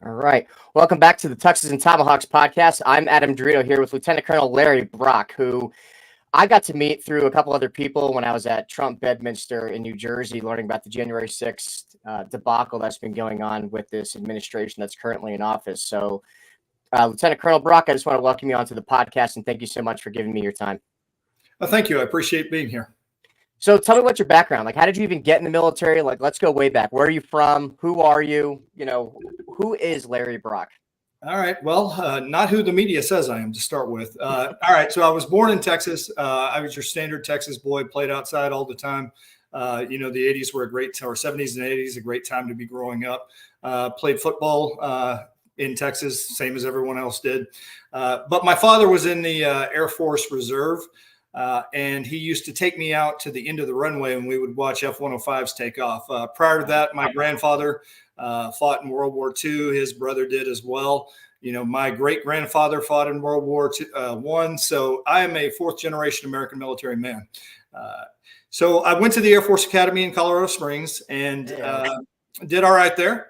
All right. Welcome back to the Tuxes and Tomahawks podcast. I'm Adam Dorito here with Lieutenant Colonel Larry Brock, who I got to meet through a couple other people when I was at Trump Bedminster in New Jersey, learning about the January 6th debacle that's been going on with this administration that's currently in office. So, Lieutenant Colonel Brock, I just want to welcome you onto the podcast and thank you so much for giving me your time. Well, thank you. I appreciate being here. So tell me what's your background. Like, how did you even get in the military? Like, let's go way back. Where are you from? Who are you? Who is Larry Brock? All right. Well, not who the media says I am to start with. All right. So I was born in Texas. I was your standard Texas boy, played outside all the time. The 80s were or 70s and 80s, a great time to be growing up. Played football in Texas, same as everyone else did. But my father was in the Air Force Reserve. And he used to take me out to the end of the runway and we would watch F-105s take off. Prior to that, my grandfather fought in World War II. His brother did as well. My great-grandfather fought in World War I. So I am a fourth-generation American military man. So I went to the Air Force Academy in Colorado Springs and did all right there.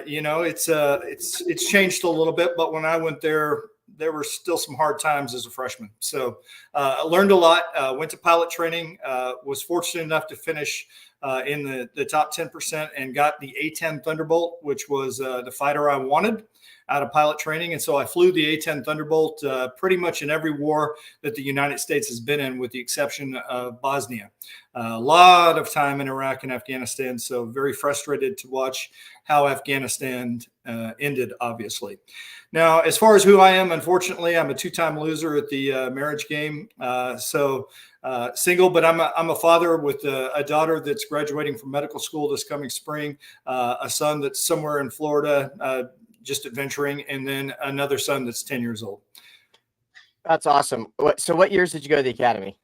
It's changed a little bit, but when I went there were still some hard times as a freshman. So I learned a lot, went to pilot training, was fortunate enough to finish in the top 10% and got the A-10 Thunderbolt, which was the fighter I wanted out of pilot training. And so I flew the A-10 Thunderbolt pretty much in every war that the United States has been in, with the exception of Bosnia. A lot of time in Iraq and Afghanistan, so very frustrated to watch how Afghanistan ended, obviously. Now, as far as who I am, unfortunately, I'm a two-time loser at the marriage game. Single, but I'm a father with a daughter that's graduating from medical school this coming spring, a son that's somewhere in Florida, just adventuring, and then another son that's 10 years old. That's awesome. So what years did you go to the academy?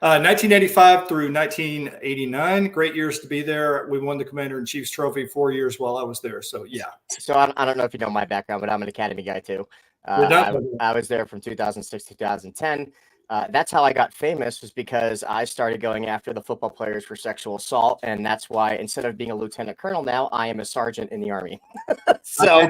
1985 through 1989. Great years to be there. We won the Commander-in-Chief's trophy 4 years while I was there. So, yeah. So I don't know if you know my background, but I'm an academy guy too. I was there from 2006 to 2010. That's how I got famous, was because I started going after the football players for sexual assault. And that's why, instead of being a lieutenant colonel now, I am a sergeant in the Army. So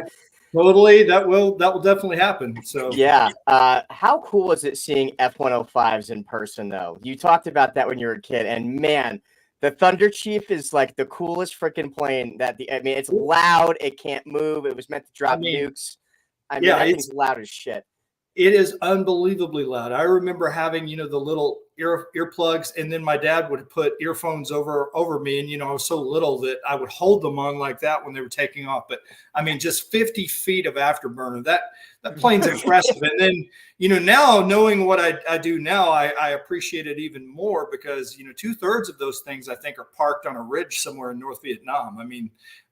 totally, that will definitely happen. So yeah. How cool is it seeing F-105s in person, though? You talked about that when you were a kid, and man, the Thunder Chief is like the coolest freaking plane it's loud, it can't move, it was meant to drop nukes. That thing's loud as shit. It is unbelievably loud. I remember having, the little earplugs, and then my dad would put earphones over me. And, I was so little that I would hold them on like that when they were taking off. But just 50 feet of afterburner, that plane's impressive. And then, now knowing what I do now, I appreciate it even more because, 2/3 of those things I think are parked on a ridge somewhere in North Vietnam.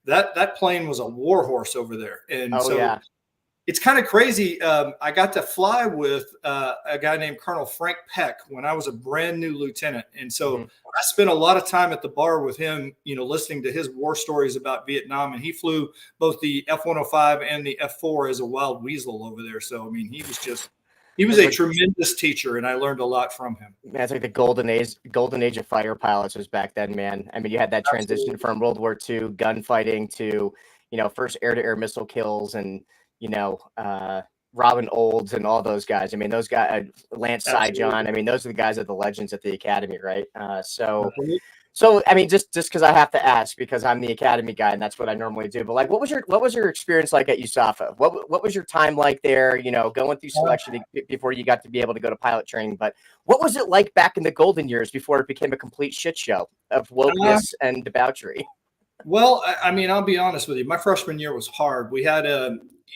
That plane was a war horse over there. And it's kind of crazy. I got to fly with a guy named Colonel Frank Peck when I was a brand new lieutenant. And so I spent a lot of time at the bar with him, listening to his war stories about Vietnam. And he flew both the F-105 and the F-4 as a wild weasel over there. So, he was a tremendous teacher, and I learned a lot from him. Man, it's like the golden age of fighter pilots was back then, man. You had that transition from World War II gunfighting to, first air-to-air missile kills and, Robin Olds and all those guys. Those guys, Lance Saijon. Those are the guys that are the legends at the academy, right? So just because I have to ask, because I'm the academy guy and that's what I normally do. But what was your experience like at USAFA? What was your time like there? Going through selection before you got to be able to go to pilot training. But what was it like back in the golden years before it became a complete shit show of wokeness and debauchery? Well, I'll be honest with you. My freshman year was hard. We had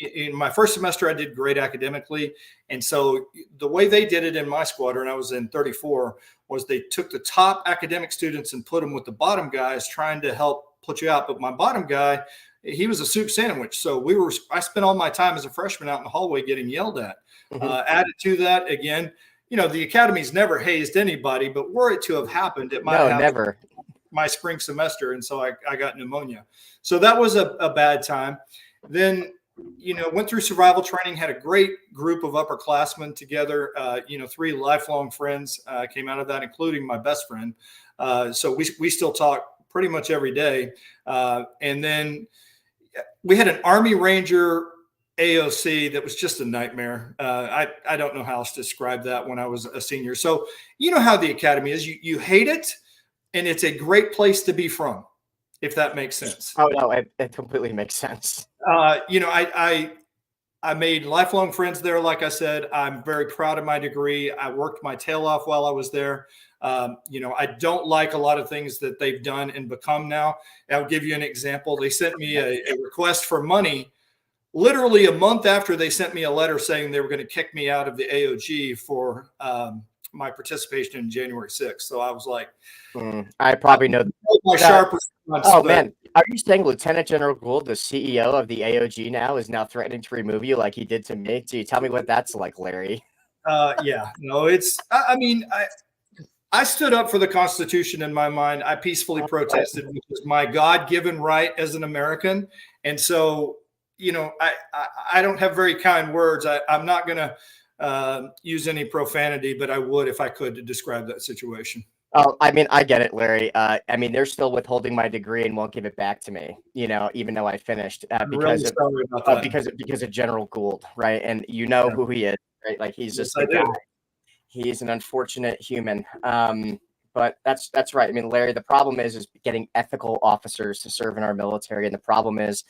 in my first semester, I did great academically. And so the way they did it in my squadron, I was in 34, was they took the top academic students and put them with the bottom guys, trying to help put you out. But my bottom guy, he was a soup sandwich. So I spent all my time as a freshman out in the hallway getting yelled at. Added to that, again, the academy's never hazed anybody, but were it to have happened, it might have never. My spring semester. And so I got pneumonia. So that was a bad time. Then, went through survival training, had a great group of upperclassmen together. 3 lifelong friends came out of that, including my best friend. So we still talk pretty much every day. And then we had an Army Ranger AOC that was just a nightmare. I don't know how else to describe that when I was a senior. So you know how the academy is. You hate it, and it's a great place to be from, if that makes sense. Oh no, it completely makes sense. You know, I made lifelong friends there. Like I said, I'm very proud of my degree. I worked my tail off while I was there. You know, I don't like a lot of things that they've done and become now. I'll give you an example. They sent me a request for money literally a month after they sent me a letter saying they were going to kick me out of the AOG for my participation in January 6th. So I was like, I probably know my sharpest. Oh man, are you saying Lieutenant General Gould, the CEO of the AOG now, is now threatening to remove you like he did to me? So you tell me what that's like, Larry. Yeah, no, it's, I mean, I stood up for the Constitution in my mind. I peacefully protested, which is my God-given right as an American. And so, you know, I don't have very kind words. I'm not going to use any profanity, but I would if I could to describe that situation. Oh, I mean, I get it, Larry. I mean, they're still withholding my degree and won't give it back to me, you know, even though I finished because of General Gould, right? And you know who he is, right? Like he's just the guy. He's an unfortunate human. But that's right. I mean, Larry, the problem is getting ethical officers to serve in our military. And the problem is,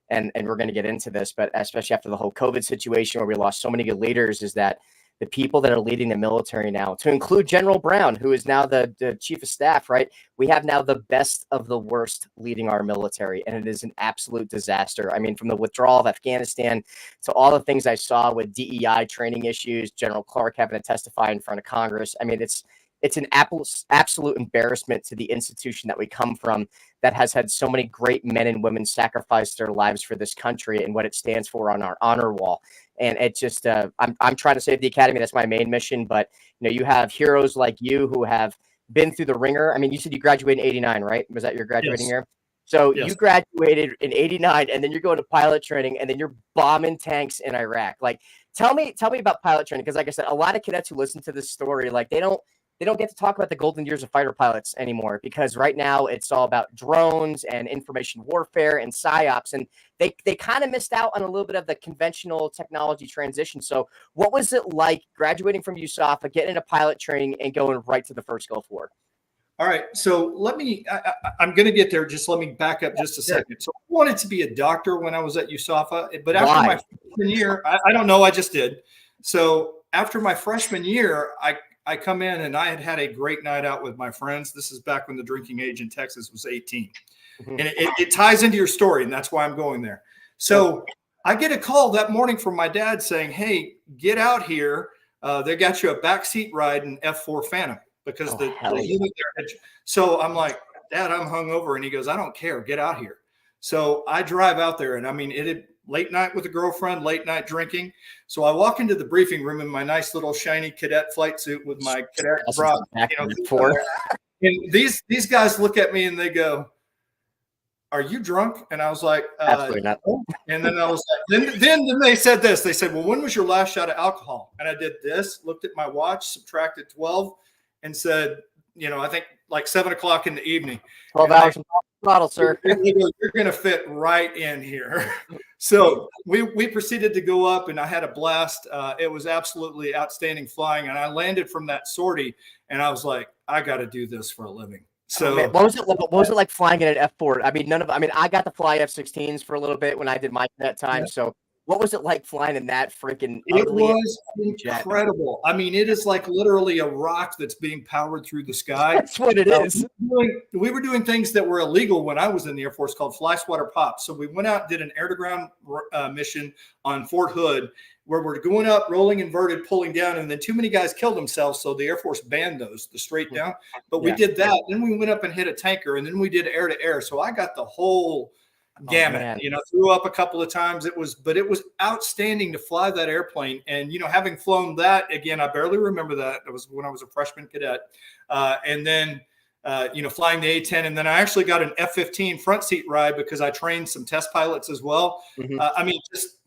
and we're going to get into this, but especially after the whole COVID situation where we lost so many good leaders, is that the people that are leading the military now, to include General Brown, who is now the chief of staff, right? We have now the best of the worst leading our military, and it is an absolute disaster. I mean, from the withdrawal of Afghanistan to all the things I saw with DEI training issues, General Clark having to testify in front of Congress. I mean, it's an absolute embarrassment to the institution that we come from, that has had so many great men and women sacrifice their lives for this country and what it stands for on our honor wall. And it just, I'm trying to save the academy. That's my main mission. But, you know, you have heroes like you who have been through the ringer. I mean, you said you graduated in 89, right? Was that your graduating year? So you graduated in 89, and then you're going to pilot training, and then you're bombing tanks in Iraq. Like, tell me about pilot training. Because like I said, a lot of cadets who listen to this story, like they don't get to talk about the golden years of fighter pilots anymore, because right now it's all about drones and information warfare and psyops. And they kind of missed out on a little bit of the conventional technology transition. So what was it like graduating from USAFA, getting into pilot training and going right to the first Gulf War? All right. So I'm going to get there. Just let me back up just a second. So I wanted to be a doctor when I was at USAFA, but after my freshman year, I don't know, I just did. So after my freshman year, I come in and I had a great night out with my friends. This is back when the drinking age in Texas was 18. And it ties into your story, and that's why I'm going there. So I get a call that morning from my dad saying, hey, get out here. They got you a backseat ride in F4 Phantom because the unit there. So I'm like, Dad, I'm hungover. And he goes, I don't care. Get out here. So I drive out there, and I mean, it had late night with a girlfriend, late night drinking. So I walk into the briefing room in my nice little shiny cadet flight suit with my cadet bra. And these guys look at me and they go, are you drunk? And I was like, absolutely not. And then I was like, then they said this. They said, well, when was your last shot of alcohol? And I did this, looked at my watch, subtracted 12, and said, you know, I think like 7 o'clock in the evening. 12 hours bottle, sir. You're going to fit right in here. So we proceeded to go up, and I had a blast. It was absolutely outstanding flying. And I landed from that sortie, and I was like, I got to do this for a living. So what was it like flying in an F4? I mean, I got to fly F-16s for a little bit when I did my cadet time. So what was it like flying in that freaking ugly? It was incredible. I mean, it is like literally a rock that's being powered through the sky. That's what it is. We were doing things that were illegal when I was in the Air Force called fly swatter pop. So we went out and did an air-to-ground mission on Fort Hood, where we're going up, rolling inverted, pulling down, and then too many guys killed themselves, so the Air Force banned those, the straight down. But we did that. Then we went up and hit a tanker, and then we did air-to-air. So I got the whole gamut, threw up a couple of times. It was outstanding to fly that airplane. And, having flown that, again, I barely remember that. It was when I was a freshman cadet. And then, flying the A-10. And then I actually got an F-15 front seat ride because I trained some test pilots as well. I mean, just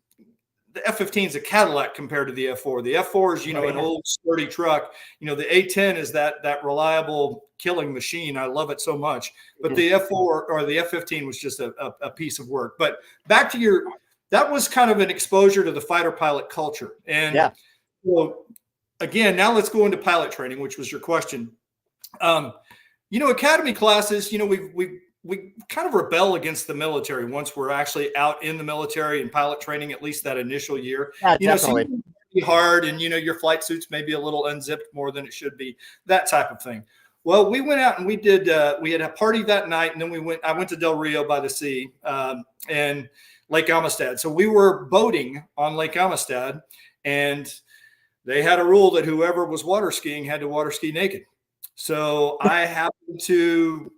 the F-15 is a Cadillac compared to the F-4. The F-4 is, an old sturdy truck. The A-10 is that reliable killing machine. I love it so much. But the F-4 or the F-15 was just a piece of work. But back to that was kind of an exposure to the fighter pilot culture. And so again, now let's go into pilot training, which was your question. Academy classes, we kind of rebel against the military once we're actually out in the military and pilot training, at least that initial year. Definitely. So be hard, and your flight suits may be a little unzipped more than it should be, that type of thing. Well, we went out and we did. We had a party that night, and then I went to Del Rio by the sea and Lake Amistad. So we were boating on Lake Amistad, and they had a rule that whoever was water skiing had to water ski naked. So I happened to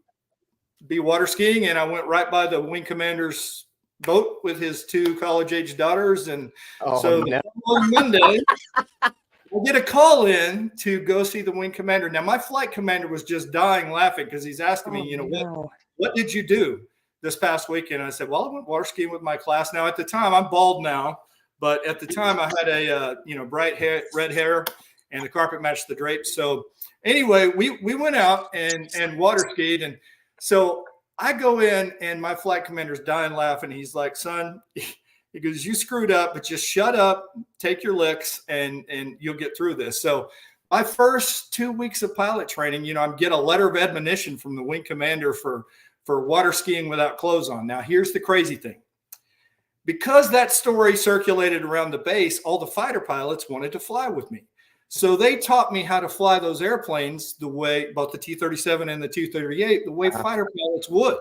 be water skiing, and I went right by the wing commander's boat with his 2 college-age daughters. And on Monday, I get a call in to go see the wing commander. Now, my flight commander was just dying laughing because he's asking me, what did you do this past weekend? I said, well, I went water skiing with my class. Now, at the time, I'm bald now, but at the time I had a bright red hair, and the carpet matched the drapes. So anyway, we went out and water skied. And so I go in, and my flight commander's dying laughing. He's like, son, he goes, you screwed up, but just shut up, take your licks, and you'll get through this. So my first 2 weeks of pilot training, I get a letter of admonition from the wing commander for water skiing without clothes on. Now, here's the crazy thing. Because that story circulated around the base, all the fighter pilots wanted to fly with me. So they taught me how to fly those airplanes the way, both the T-37 and the T-38, the way fighter pilots would.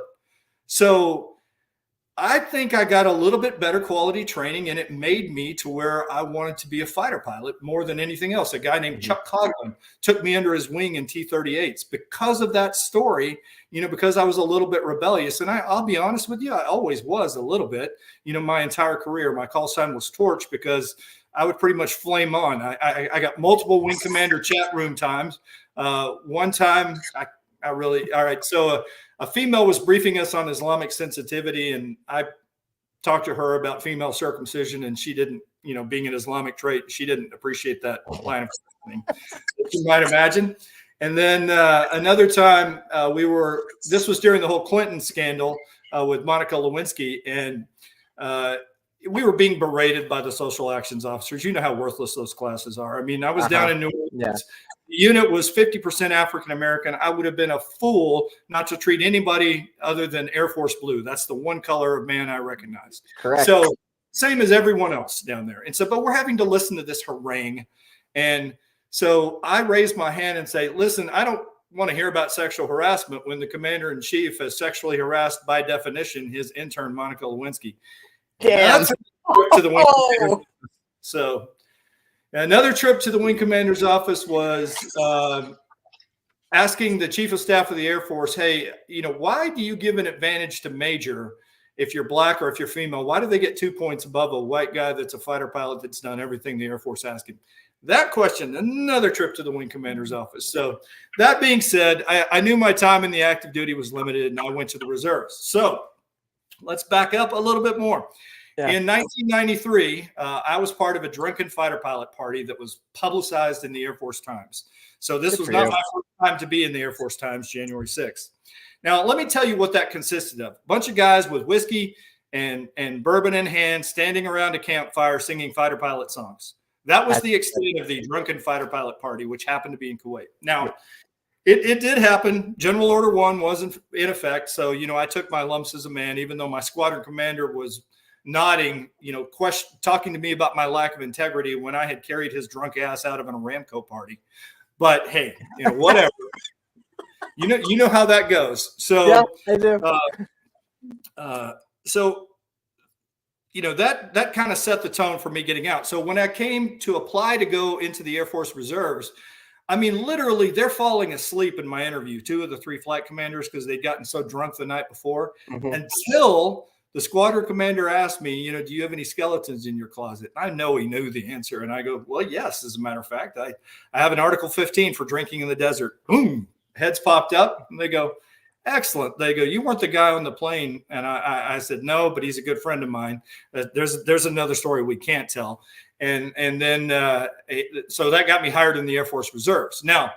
So I think I got a little bit better quality training, and it made me to where I wanted to be a fighter pilot more than anything else. A guy named Chuck Coughlin took me under his wing in T-38s because of that story, because I was a little bit rebellious. And I'll be honest with you, I always was a little bit, my entire career. My call sign was Torch because I would pretty much flame on. I got multiple wing commander chat room times. One time all right. So a female was briefing us on Islamic sensitivity, and I talked to her about female circumcision, and she didn't, being an Islamic trait, she didn't appreciate that line of questioning, as you might imagine. And then another time this was during the whole Clinton scandal with Monica Lewinsky, and we were being berated by the social actions officers. You know how worthless those classes are. I mean, I was down in New Orleans. Yeah. The unit was 50% African-American. I would have been a fool not to treat anybody other than Air Force Blue. That's the one color of man I recognized. Correct. So same as everyone else down there. And so, but we're having to listen to this harangue. And so I raised my hand and say, listen, I don't want to hear about sexual harassment when the commander-in-chief has sexually harassed, by definition, his intern, Monica Lewinsky. Damn. To the wing So another trip to the wing commander's office was asking the chief of staff of the Air Force, hey, why do you give an advantage to major if you're black or if you're female? Why do they get 2 points above a white guy that's a fighter pilot that's done everything the Air Force asked him? That question, another trip to the wing commander's office. So that being said, I knew my time in the active duty was limited, and I went to the reserves. So let's back up a little bit more. Yeah. In 1993, I was part of a drunken fighter pilot party that was publicized in the Air Force Times. So this was not my first time to be in the Air Force Times, January 6th. Now, let me tell you what that consisted of. A bunch of guys with whiskey and bourbon in hand standing around a campfire singing fighter pilot songs. That was the extent of the drunken fighter pilot party, which happened to be in Kuwait. Now, it did happen. General Order 1 wasn't in effect. So, I took my lumps as a man, even though my squadron commander was nodding, talking to me about my lack of integrity when I had carried his drunk ass out of an Aramco party. But hey, whatever. you know how that goes. So yeah, I do. That kind of set the tone for me getting out. So when I came to apply to go into the Air Force Reserves, I mean, literally, they're falling asleep in my interview, 2 of the 3 flight commanders, because they'd gotten so drunk the night before, until the squadron commander asked me, do you have any skeletons in your closet? I know he knew the answer. And I go, well, yes, as a matter of fact, I have an Article 15 for drinking in the desert. Boom, heads popped up. And they go, excellent. They go, you weren't the guy on the plane. And I said, no, but he's a good friend of mine. There's another story we can't tell. And then so that got me hired in the Air Force Reserves. Now,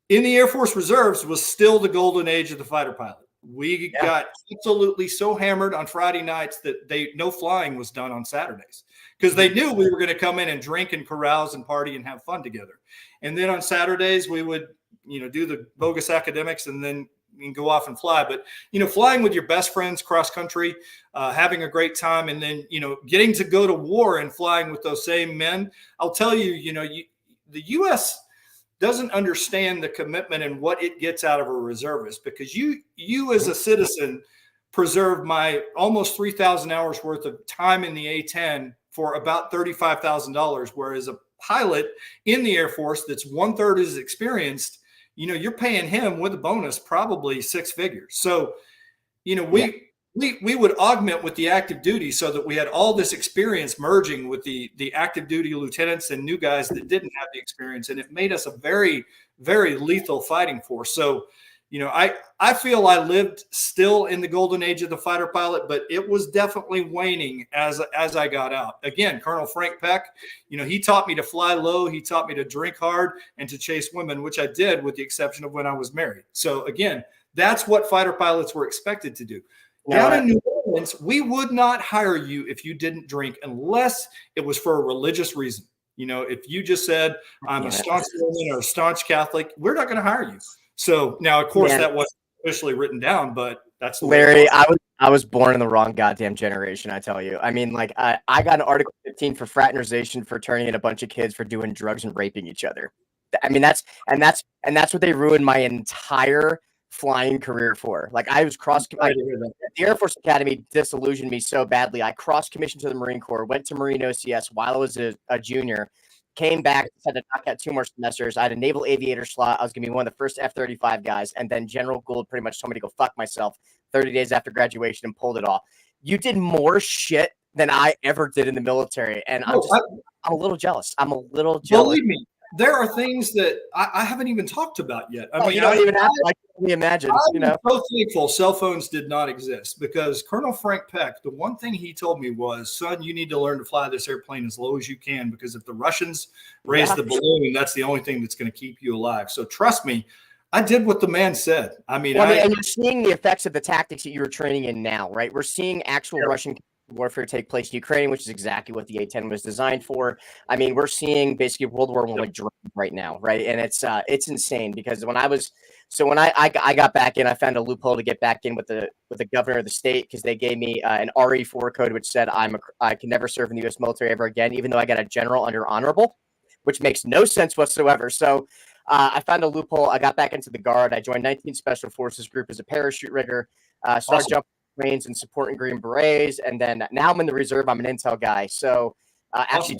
in the Air Force Reserves was still the golden age of the fighter pilot. We got absolutely so hammered on Friday nights that no flying was done on Saturdays because they knew we were going to come in and drink and carouse and party and have fun together. And then on Saturdays we would, do the bogus academics and then go off and fly. But, flying with your best friends cross country, having a great time, and then, getting to go to war and flying with those same men. I'll tell you, the U.S. doesn't understand the commitment and what it gets out of a reservist, because you as a citizen preserved my almost 3,000 hours worth of time in the A-10 for about $35,000, whereas a pilot in the Air Force that's 1/3 as experienced, you're paying him with a bonus probably six figures. So, we would augment with the active duty so that we had all this experience merging with the active duty lieutenants and new guys that didn't have the experience. And it made us a very, very lethal fighting force. So, I feel I lived still in the golden age of the fighter pilot, but it was definitely waning as I got out. Again, Colonel Frank Peck, he taught me to fly low. He taught me to drink hard and to chase women, which I did with the exception of when I was married. So again, that's what fighter pilots were expected to do. Down in New Orleans, we would not hire you if you didn't drink unless it was for a religious reason. If you just said, I'm a staunch Mormon or a staunch Catholic, we're not going to hire you. So now, of course, that wasn't officially written down, but that's the Larry, I was born in the wrong goddamn generation, I tell you. I mean, like, I got an Article 15 for fraternization, for turning in a bunch of kids for doing drugs and raping each other. I mean, that's what they ruined my entire flying career for. Like, I was the Air Force Academy disillusioned me so badly. I cross commissioned to the Marine Corps, went to Marine OCS while I was a junior, came back, had to knock out 2 more semesters. I had a naval aviator slot. I was going to be one of the first F-35 guys. And then General Gould pretty much told me to go fuck myself 30 days after graduation and pulled it off. You did more shit than I ever did in the military. And I'm a little jealous. I'm a little jealous. Believe me, there are things that I haven't even talked about yet. I mean, you don't even have to, I can imagine. I'm so thankful cell phones did not exist, because Colonel Frank Peck, the one thing he told me was, son, you need to learn to fly this airplane as low as you can, because if the Russians raise the balloon, that's the only thing that's going to keep you alive. So trust me, I did what the man said. I mean, and you're seeing the effects of the tactics that you were training in now, right? We're seeing actual Russian warfare take place in Ukraine, which is exactly what the A-10 was designed for. I mean, we're seeing basically World War I right now, right? And it's insane, because when I got back in, I found a loophole to get back in with the governor of the state, because they gave me an RE4 code, which said I can never serve in the U.S. military ever again, even though I got a general under honorable, which makes no sense whatsoever. So I found a loophole. I got back into the Guard. I joined 19th Special Forces Group as a parachute rigger. Started jumping planes and supporting Green Berets, and then now I'm in the reserve. I'm an intel guy. So actually,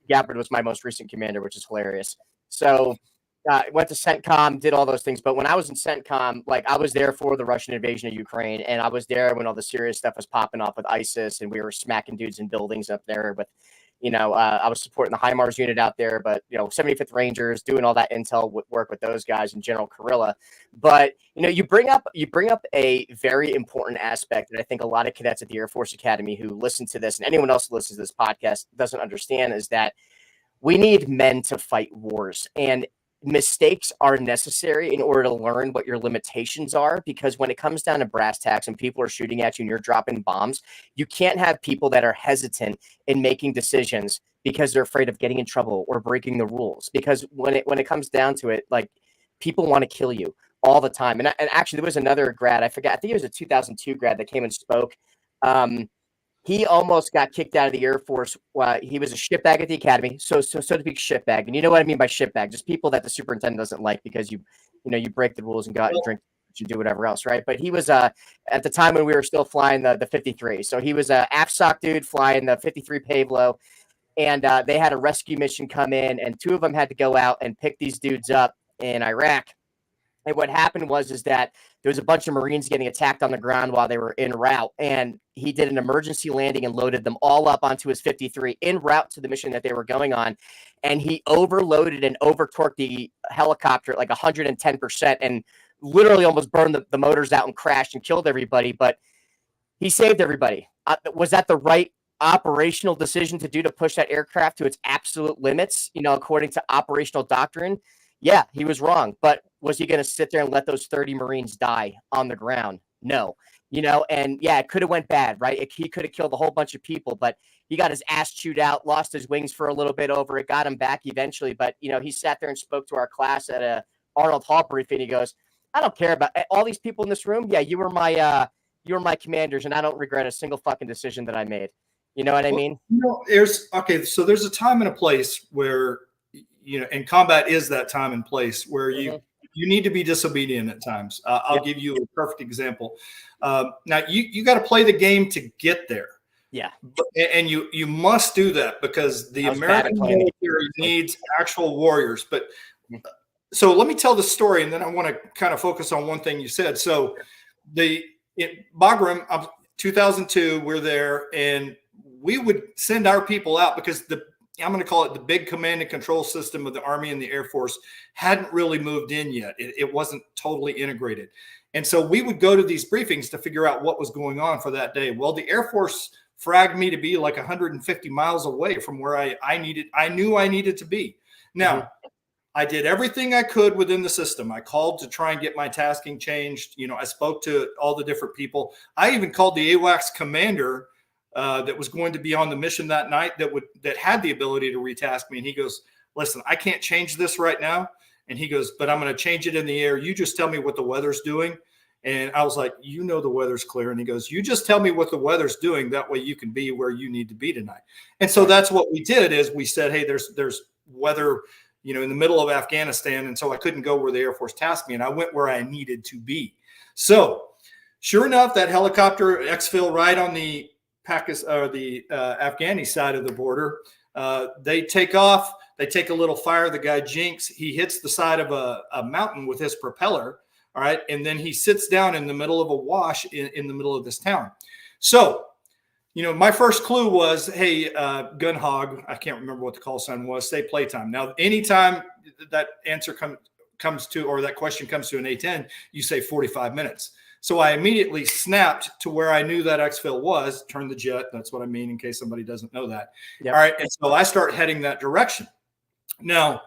Gabbard was my most recent commander, which is hilarious. So went to CENTCOM, did all those things. But when I was in CENTCOM, like, I was there for the Russian invasion of Ukraine, and I was there when all the serious stuff was popping off with ISIS, and we were smacking dudes in buildings up there with, I was supporting the HIMARS unit out there, but, 75th Rangers, doing all that intel work with those guys and General Kurilla. But, you bring up a very important aspect that I think a lot of cadets at the Air Force Academy who listen to this, and anyone else who listens to this podcast, doesn't understand, is that we need men to fight wars. And mistakes are necessary in order to learn what your limitations are, because when it comes down to brass tacks and people are shooting at you and you're dropping bombs, you can't have people that are hesitant in making decisions because they're afraid of getting in trouble or breaking the rules. Because when it comes down to it, like, people want to kill you all the time. And actually, there was another grad, I forgot, I think it was a 2002 grad that came and spoke. He almost got kicked out of the Air Force. He was a shitbag at the academy, so to speak, shitbag. And you know what I mean by shitbag? Just people that the superintendent doesn't like because you break the rules and go out and drink and do whatever else, right? But he was at the time when we were still flying the 53. So he was a AFSOC dude flying the 53 Pavlo, and they had a rescue mission come in, and 2 of them had to go out and pick these dudes up in Iraq. And what happened was that there was a bunch of Marines getting attacked on the ground while they were en route. And he did an emergency landing and loaded them all up onto his 53 en route to the mission that they were going on. And he overloaded and over-torqued the helicopter at like 110%. And literally almost burned the motors out and crashed and killed everybody, but he saved everybody. Was that the right operational decision to do, to push that aircraft to its absolute limits, according to operational doctrine? Yeah, he was wrong. But was he going to sit there and let those 30 Marines die on the ground? No. And yeah, it could have went bad, right? He could have killed a whole bunch of people, but he got his ass chewed out, lost his wings for a little bit over it, got him back eventually. But, he sat there and spoke to our class at a Arnold Hall briefing. He goes, I don't care about all these people in this room. Yeah, you were my commanders, and I don't regret a single fucking decision that I made. You know what I mean? There's a time and a place where, and combat is that time and place where you need to be disobedient at times. I'll give you a perfect example. Now you got to play the game to get there. Yeah. And you must do that because the American military needs actual warriors. But so let me tell the story, and then I want to kind of focus on one thing you said. So Bagram, 2002, we're there, and we would send our people out because I'm going to call it the big command and control system of the Army and the Air Force hadn't really moved in yet. It wasn't totally integrated. And so we would go to these briefings to figure out what was going on for that day. Well, the Air Force fragged me to be like 150 miles away from where I knew I needed to be. Now, I did everything I could within the system. I called to try and get my tasking changed. I spoke to all the different people. I even called the AWACS commander that was going to be on the mission that night that had the ability to retask me. And he goes, listen, I can't change this right now. And he goes, but I'm going to change it in the air. You just tell me what the weather's doing. And I was like, the weather's clear. And he goes, you just tell me what the weather's doing. That way you can be where you need to be tonight. And so that's what we did is we said, hey, there's weather, in the middle of Afghanistan. And so I couldn't go where the Air Force tasked me. And I went where I needed to be. So sure enough, that helicopter exfil right on the Afghani side of the border. They take off. They take a little fire. The guy jinks. He hits the side of a mountain with his propeller. All right. And then he sits down in the middle of a wash in the middle of this town. So, my first clue was, hey, gun hog. I can't remember what the call sign was. Say playtime. Now, anytime that answer comes to, or that question comes to an A-10, you say 45 minutes. So I immediately snapped to where I knew that exfil was, turned the jet. That's what I mean in case somebody doesn't know that. Yep. All right. And so I start heading that direction. Now,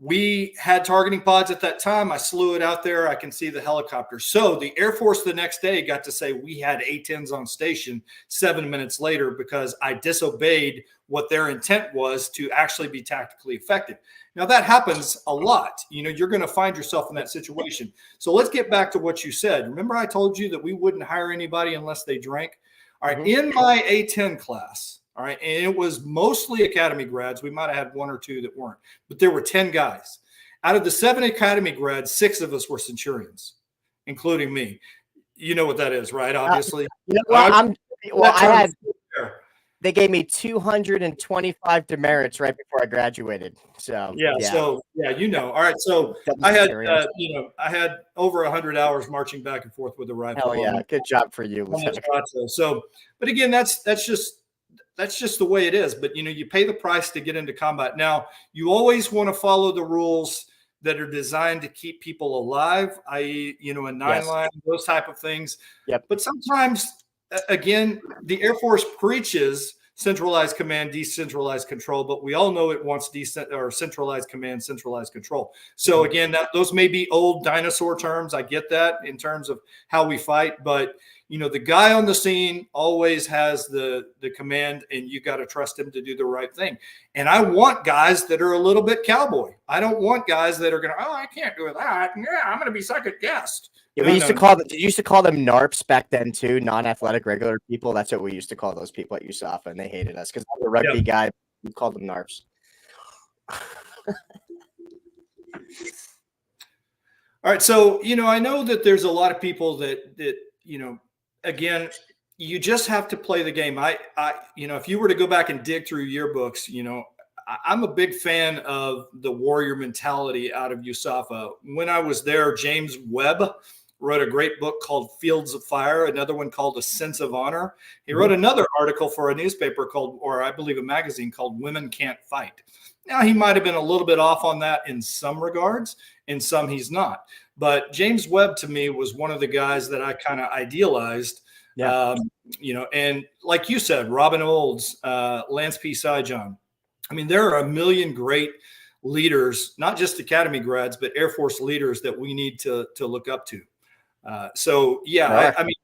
we had targeting pods at that time. I slew it out there. I can see the helicopter. So the Air Force the next day got to say we had A-10s on station 7 minutes later because I disobeyed what their intent was to actually be tactically effective. Now that happens a lot. You're going to find yourself in that situation. So let's get back to what you said. Remember I told you that we wouldn't hire anybody unless they drank? All right. In my A-10 class, all right, and it was mostly academy grads. We might have had one or two that weren't, but there were 10 guys. Out of the 7 academy grads, 6 of us were centurions, including me. You know what that is, right? Obviously. They gave me 225 demerits right before I graduated. So yeah. All right. So I had I had over 100 hours marching back and forth with the rifle. Hell yeah, good job for you. So, but again, that's just the way it is. But you pay the price to get into combat. Now you always want to follow the rules that are designed to keep people alive, i.e., a 9-line, those type of things. Yep. But sometimes, again, the Air Force preaches centralized command, decentralized control, but we all know it wants centralized command, centralized control. So again, those may be old dinosaur terms. I get that in terms of how we fight, but the guy on the scene always has the command, and you got to trust him to do the right thing. And I want guys that are a little bit cowboy. I don't want guys that are going to, I can't do that. Yeah, I'm going to be second guessed. Yeah, we used to call them NARPs back then too, non-athletic regular people. That's what we used to call those people at USAFA, and they hated us because I'm a rugby guy. We called them NARPs. All right, so I know that there's a lot of people that again, you just have to play the game. If you were to go back and dig through yearbooks, I'm a big fan of the warrior mentality out of USAFA. When I was there, James Webb wrote a great book called Fields of Fire, another one called A Sense of Honor. He wrote another article for a newspaper or I believe a magazine called Women Can't Fight. Now, he might have been a little bit off on that in some regards, in some he's not. But James Webb to me was one of the guys that I kind of idealized. Yeah. And like you said, Robin Olds, Lance P. Saigon. I mean, there are a million great leaders, not just Academy grads, but Air Force leaders that we need to look up to. I mean,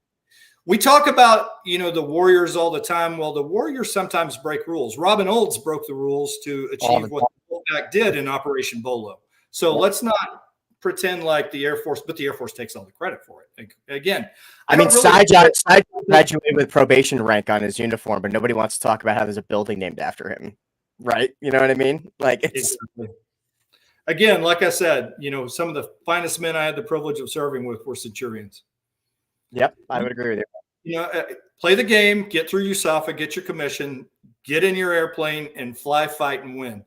we talk about, the Warriors all the time. Well, the Warriors sometimes break rules. Robin Olds broke the rules to achieve what the Fullback did in Operation Bolo. So let's not pretend like the Air Force, but the Air Force takes all the credit for it. Again, Saigon graduated with probation rank on his uniform, but nobody wants to talk about how there's a building named after him, right? You know what I mean? Like, again, like I said, some of the finest men I had the privilege of serving with were centurions. Yep, I would agree with you. Play the game, get through USAFA, get your commission, get in your airplane, and fly, fight, and win.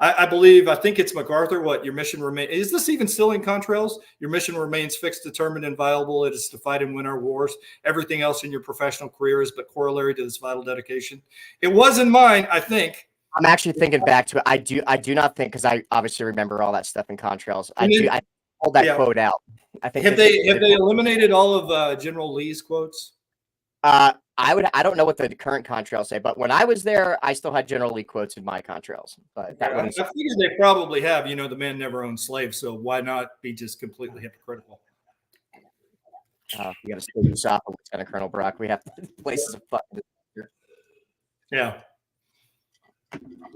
I think it's MacArthur. What your mission remains? Is this even still in contrails? Your mission remains fixed, determined, and viable. It is to fight and win our wars. Everything else in your professional career is but corollary to this vital dedication. It was in mine, I think. I'm actually thinking back to it. I do not think, because I obviously remember all that stuff in contrails. I pulled that quote out. I think have they eliminated all of General Lee's quotes? I don't know what the current contrails say, but when I was there, I still had General Lee quotes in my contrails. But I figured they probably have. The man never owned slaves, so why not be just completely hypocritical? You got to still use USAFA, Lieutenant Colonel Brock. We have places of fucking. Yeah.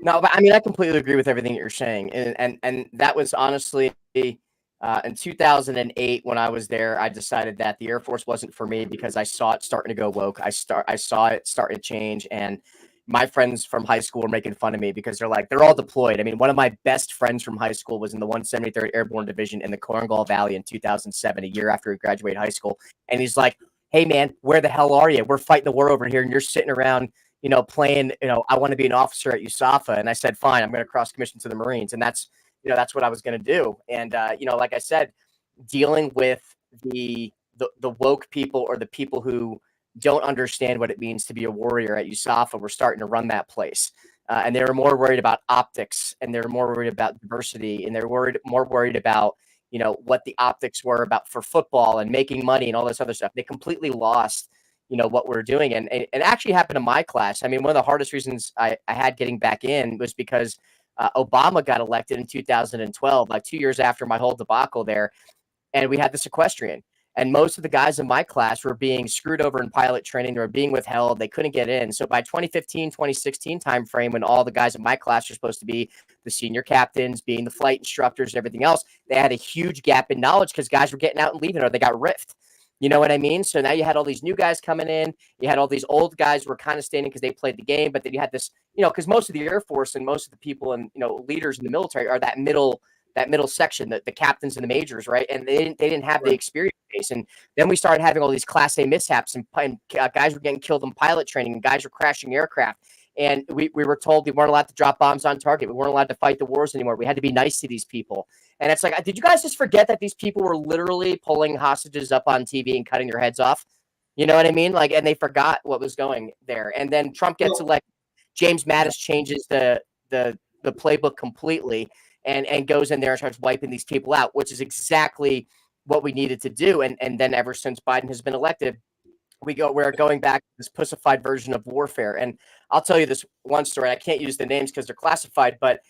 No, but I mean, I completely agree with everything that you're saying, and that was honestly in 2008 when I was there. I decided that the Air Force wasn't for me because I saw it starting to go woke. I saw it starting to change, and my friends from high school were making fun of me because they're all deployed. I mean, one of my best friends from high school was in the 173rd Airborne Division in the Korengal Valley in 2007, a year after he graduated high school, and he's like, "Hey man, where the hell are you? We're fighting the war over here, and you're sitting around." Playing, I want to be an officer at USAFA. And I said, fine, I'm going to cross commission to the Marines. And that's what I was going to do. And, like I said, dealing with the woke people or the people who don't understand what it means to be a warrior at USAFA, we're starting to run that place. And they were more worried about optics, and they're more worried about diversity, and they're more worried about, what the optics were about for football and making money and all this other stuff. They completely lost what we're doing. And it actually happened in my class. I mean, one of the hardest reasons I had getting back in was because Obama got elected in 2012, like 2 years after my whole debacle there. And we had the sequestrian. And most of the guys in my class were being screwed over in pilot training. They were being withheld. They couldn't get in. So by 2015, 2016 timeframe, when all the guys in my class were supposed to be the senior captains, being the flight instructors, and everything else, they had a huge gap in knowledge because guys were getting out and leaving, or they got riffed. You know what I mean? So now you had all these new guys coming in. You had all these old guys who were kind of standing because they played the game. But then you had this, because most of the Air Force and most of the people and, leaders in the military are that middle section, the captains and the majors, right? And they didn't have the experience base. And then we started having all these Class A mishaps, and guys were getting killed in pilot training, and guys were crashing aircraft. And we were told we weren't allowed to drop bombs on target. We weren't allowed to fight the wars anymore. We had to be nice to these people. And it's like, did you guys just forget that these people were literally pulling hostages up on TV and cutting their heads off? You know what I mean? Like, and they forgot what was going there. And then Trump gets elected. James Mattis changes the playbook completely and goes in there and starts wiping these people out, which is exactly what we needed to do. And then ever since Biden has been elected, we're going back to this pussified version of warfare. And I'll tell you this one story. I can't use the names because they're classified, but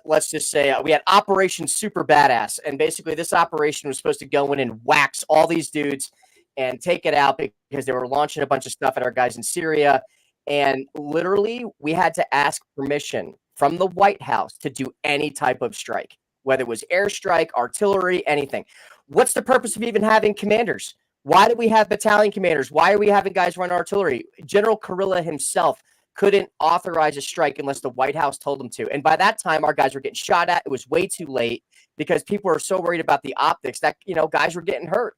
let's just say we had Operation Super Badass. And basically this operation was supposed to go in and wax all these dudes and take it out because they were launching a bunch of stuff at our guys in Syria. And literally we had to ask permission from the White House to do any type of strike, whether it was airstrike, artillery, anything. What's the purpose of even having commanders? Why do we have battalion commanders? Why are we having guys run artillery? General Kurilla himself couldn't authorize a strike unless the White House told him to. And by that time, our guys were getting shot at. It was way too late because people were so worried about the optics that, guys were getting hurt.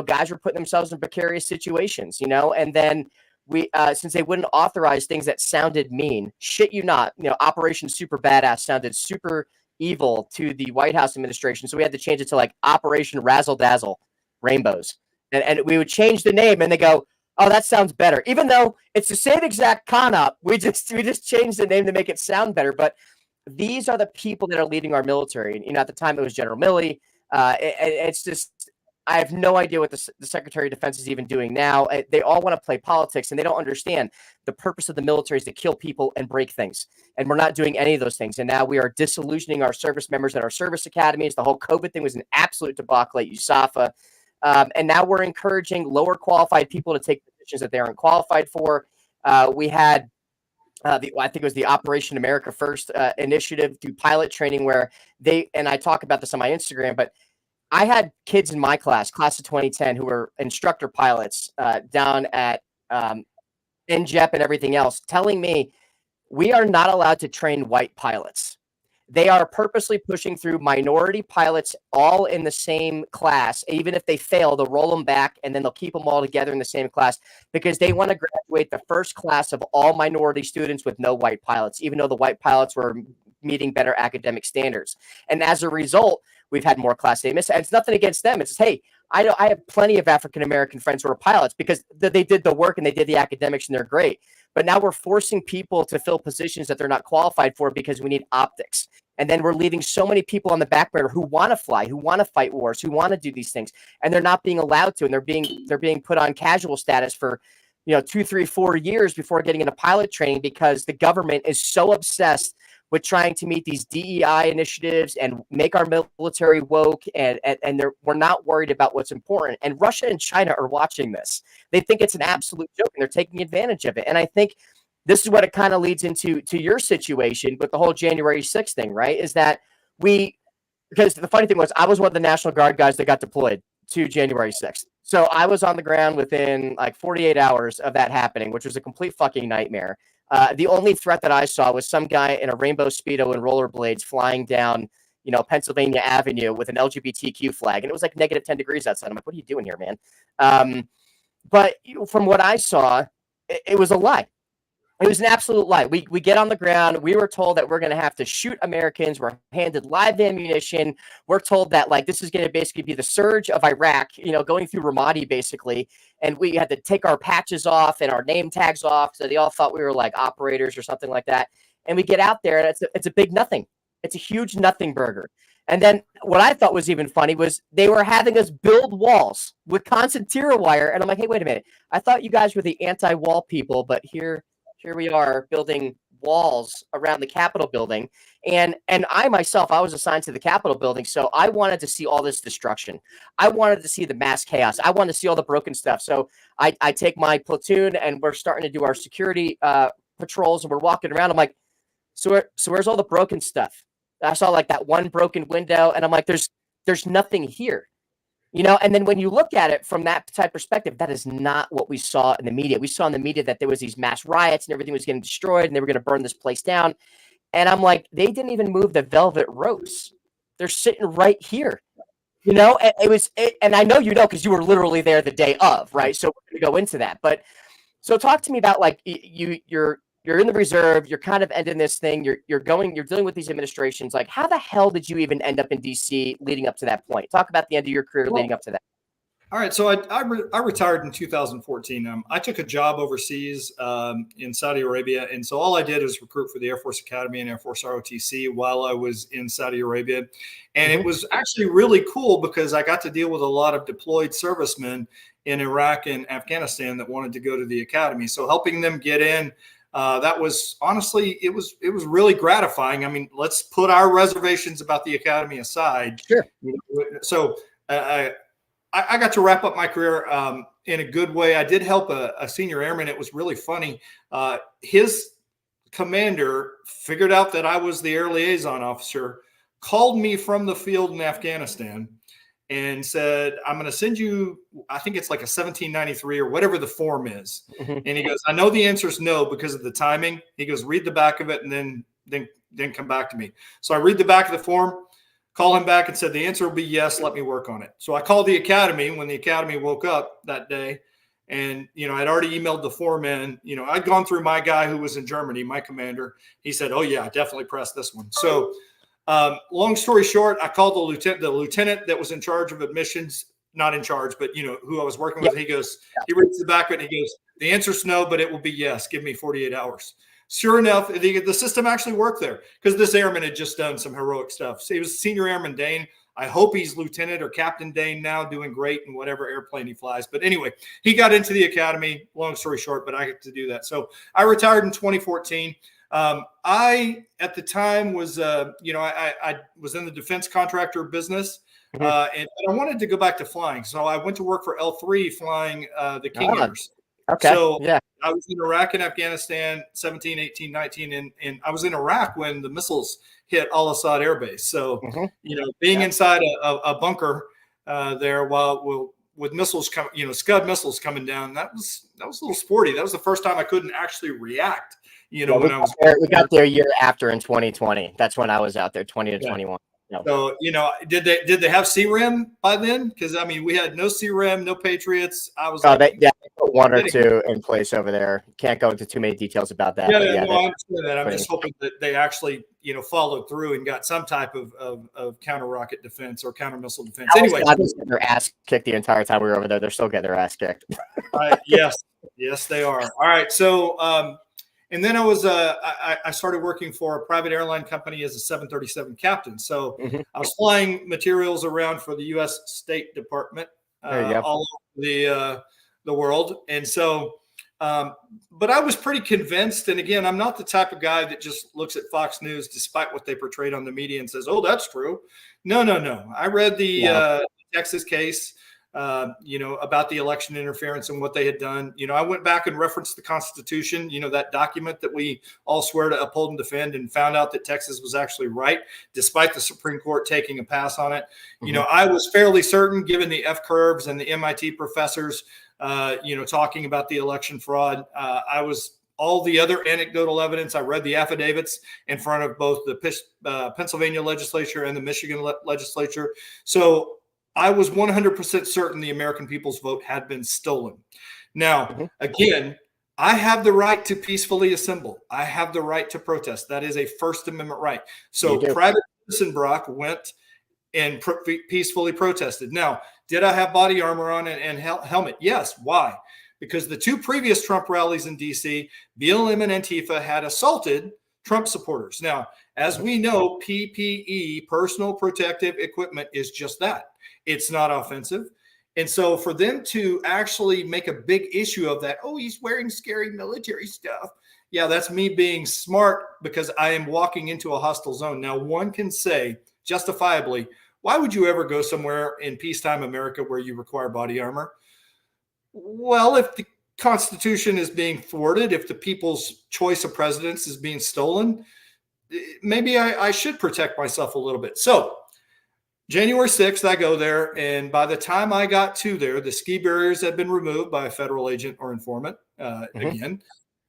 Guys were putting themselves in precarious situations, and then we, since they wouldn't authorize things that sounded mean, shit you not, Operation Super Badass sounded super evil to the White House administration. So we had to change it to like Operation Razzle Dazzle Rainbows. And we would change the name and they go, oh, that sounds better. Even though it's the same exact con-op, we just changed the name to make it sound better. But these are the people that are leading our military. And, at the time it was General Milley. It's just, I have no idea what the Secretary of Defense is even doing now. They all want to play politics, and they don't understand the purpose of the military is to kill people and break things. And we're not doing any of those things. And now we are disillusioning our service members at our service academies. The whole COVID thing was an absolute debacle at USAFA. And now we're encouraging lower qualified people to take positions that they aren't qualified for. We had I think it was the Operation America First initiative through pilot training, where and I talk about this on my Instagram, but I had kids in my class of 2010, who were instructor pilots down at NJEP and everything else, telling me we are not allowed to train white pilots. They are purposely pushing through minority pilots all in the same class. Even if they fail, they'll roll them back, and then they'll keep them all together in the same class, because they want to graduate the first class of all minority students with no white pilots, even though the white pilots were meeting better academic standards. And as a result, we've had more Class A miss. And it's nothing against them. It's just, hey, I have plenty of African-American friends who are pilots because they did the work and they did the academics and they're great. But now we're forcing people to fill positions that they're not qualified for because we need optics. And then we're leaving so many people on the back burner who want to fly, who want to fight wars, who want to do these things. And they're not being allowed to. And they're being put on casual status for 2, 3, 4 years before getting into pilot training, because the government is so obsessed with trying to meet these DEI initiatives and make our military woke, and we're not worried about what's important. And Russia and China are watching this. They think it's an absolute joke, and they're taking advantage of it. And I think this is what it kind of leads into your situation with the whole January 6th thing, right? Is that because the funny thing was, I was one of the National Guard guys that got deployed to January 6th. So I was on the ground within like 48 hours of that happening, which was a complete fucking nightmare. The only threat that I saw was some guy in a rainbow Speedo and rollerblades flying down, Pennsylvania Avenue with an LGBTQ flag. And it was like negative 10 degrees outside. I'm like, what are you doing here, man? But from what I saw, it was a lie. It was an absolute lie. We get on the ground. We were told that we're going to have to shoot Americans. We're handed live ammunition. We're told that this is going to basically be the surge of Iraq, going through Ramadi basically. And we had to take our patches off and our name tags off. So they all thought we were like operators or something like that. And we get out there and it's a big nothing. It's a huge nothing burger. And then what I thought was even funny was they were having us build walls with constant tier wire. And I'm like, hey, wait a minute. I thought you guys were the anti-wall people, but here we are building walls around the Capitol building. And I myself, I was assigned to the Capitol building. So I wanted to see all this destruction. I wanted to see the mass chaos. I wanted to see all the broken stuff. So I take my platoon and we're starting to do our security patrols, and we're walking around. I'm like, so where's all the broken stuff? I saw like that one broken window, and I'm like, there's nothing here. And then when you look at it from that type of perspective, that is not what we saw in the media. We saw in the media that there was these mass riots and everything was getting destroyed and they were going to burn this place down. And I'm like, they didn't even move the velvet ropes. They're sitting right here. And I know because you were literally there the day of, right? So we're going to go into that. But so talk to me about you're in the reserve, you're kind of ending this thing, you're dealing with these administrations. Like, how the hell did you even end up in DC leading up to that point? Talk about the end of your career leading up to that. All right. So I retired in 2014. I took a job overseas in Saudi Arabia. And so all I did was recruit for the Air Force Academy and Air Force ROTC while I was in Saudi Arabia. And it was actually really cool because I got to deal with a lot of deployed servicemen in Iraq and Afghanistan that wanted to go to the academy. So helping them get in, that was honestly, it was really gratifying. I mean, let's put our reservations about the academy aside. Sure. So I got to wrap up my career in a good way. I did help a senior airman. It was really funny. His commander figured out that I was the air liaison officer, called me from the field in Afghanistan and said, I'm going to send you, I think it's like a 1793 or whatever the form is. Mm-hmm. And he goes, I know the answer is no because of the timing. He goes, read the back of it and then come back to me. So I read the back of the form, call him back and said, the answer will be yes, let me work on it. So I called the academy when the academy woke up that day. And, I'd already emailed the foreman, I'd gone through my guy who was in Germany, my commander. He said, oh yeah, definitely press this one. So long story short, I called the lieutenant that was in charge of admissions, not in charge, but who I was working with. He goes, he reads the back of it and he goes, the answer's no, but it will be yes. Give me 48 hours. Sure enough, the system actually worked there because this airman had just done some heroic stuff. So he was senior airman Dane. I hope he's Lieutenant or Captain Dane now, doing great in whatever airplane he flies. But anyway, he got into the academy, long story short, but I had to do that. So I retired in 2014. I, at the time, was, I was in the defense contractor business, and I wanted to go back to flying. So I went to work for L3 flying the King Airs. Okay. So yeah. I was in Iraq and Afghanistan, 17, 18, 19, and I was in Iraq when the missiles hit Al-Assad Air Base. So, being inside a bunker there with missiles coming, Scud missiles coming down, that was a little sporty. That was the first time I couldn't actually react. We got there a year after in 2020. That's when I was out there, 20 to 21. No. So, did they have CREM by then? Because we had no CREM, no Patriots. I was they put one or two in place over there. Can't go into too many details about that. I understand that. I'm just hoping that they actually, followed through and got some type of counter rocket defense or counter missile defense. Anyway, they just get their ass kicked the entire time we were over there. They're still getting their ass kicked. Yes, they are. All right, so. And then I started working for a private airline company as a 737 captain. So I was flying materials around for the U.S. State Department all over the world. And so, but I was pretty convinced. And again, I'm not the type of guy that just looks at Fox News, despite what they portrayed on the media, and says, "Oh, that's true." No. I read the Texas case. About the election interference and what they had done. I went back and referenced the Constitution, that document that we all swear to uphold and defend, and found out that Texas was actually right, despite the Supreme Court taking a pass on it. I was fairly certain, given the F curves and the MIT professors, talking about the election fraud. I was all the other anecdotal evidence. I read the affidavits in front of both the Pennsylvania legislature and the Michigan legislature. So I was 100% certain the American people's vote had been stolen. Now, again, I have the right to peacefully assemble. I have the right to protest. That is a First Amendment right. So Private Citizen Brock went and peacefully protested. Now, did I have body armor on and helmet? Yes. Why? Because the two previous Trump rallies in D.C., BLM and Antifa had assaulted Trump supporters. Now, as we know, PPE, personal protective equipment, is just that. It's not offensive. And so for them to actually make a big issue of that, oh, he's wearing scary military stuff. Yeah, that's me being smart because I am walking into a hostile zone. Now, one can say justifiably, why would you ever go somewhere in peacetime America where you require body armor? Well, if the Constitution is being thwarted, if the people's choice of presidents is being stolen, maybe I should protect myself a little bit. So January 6th, I go there, and by the time I got to there, the ski barriers had been removed by a federal agent or informant. Again,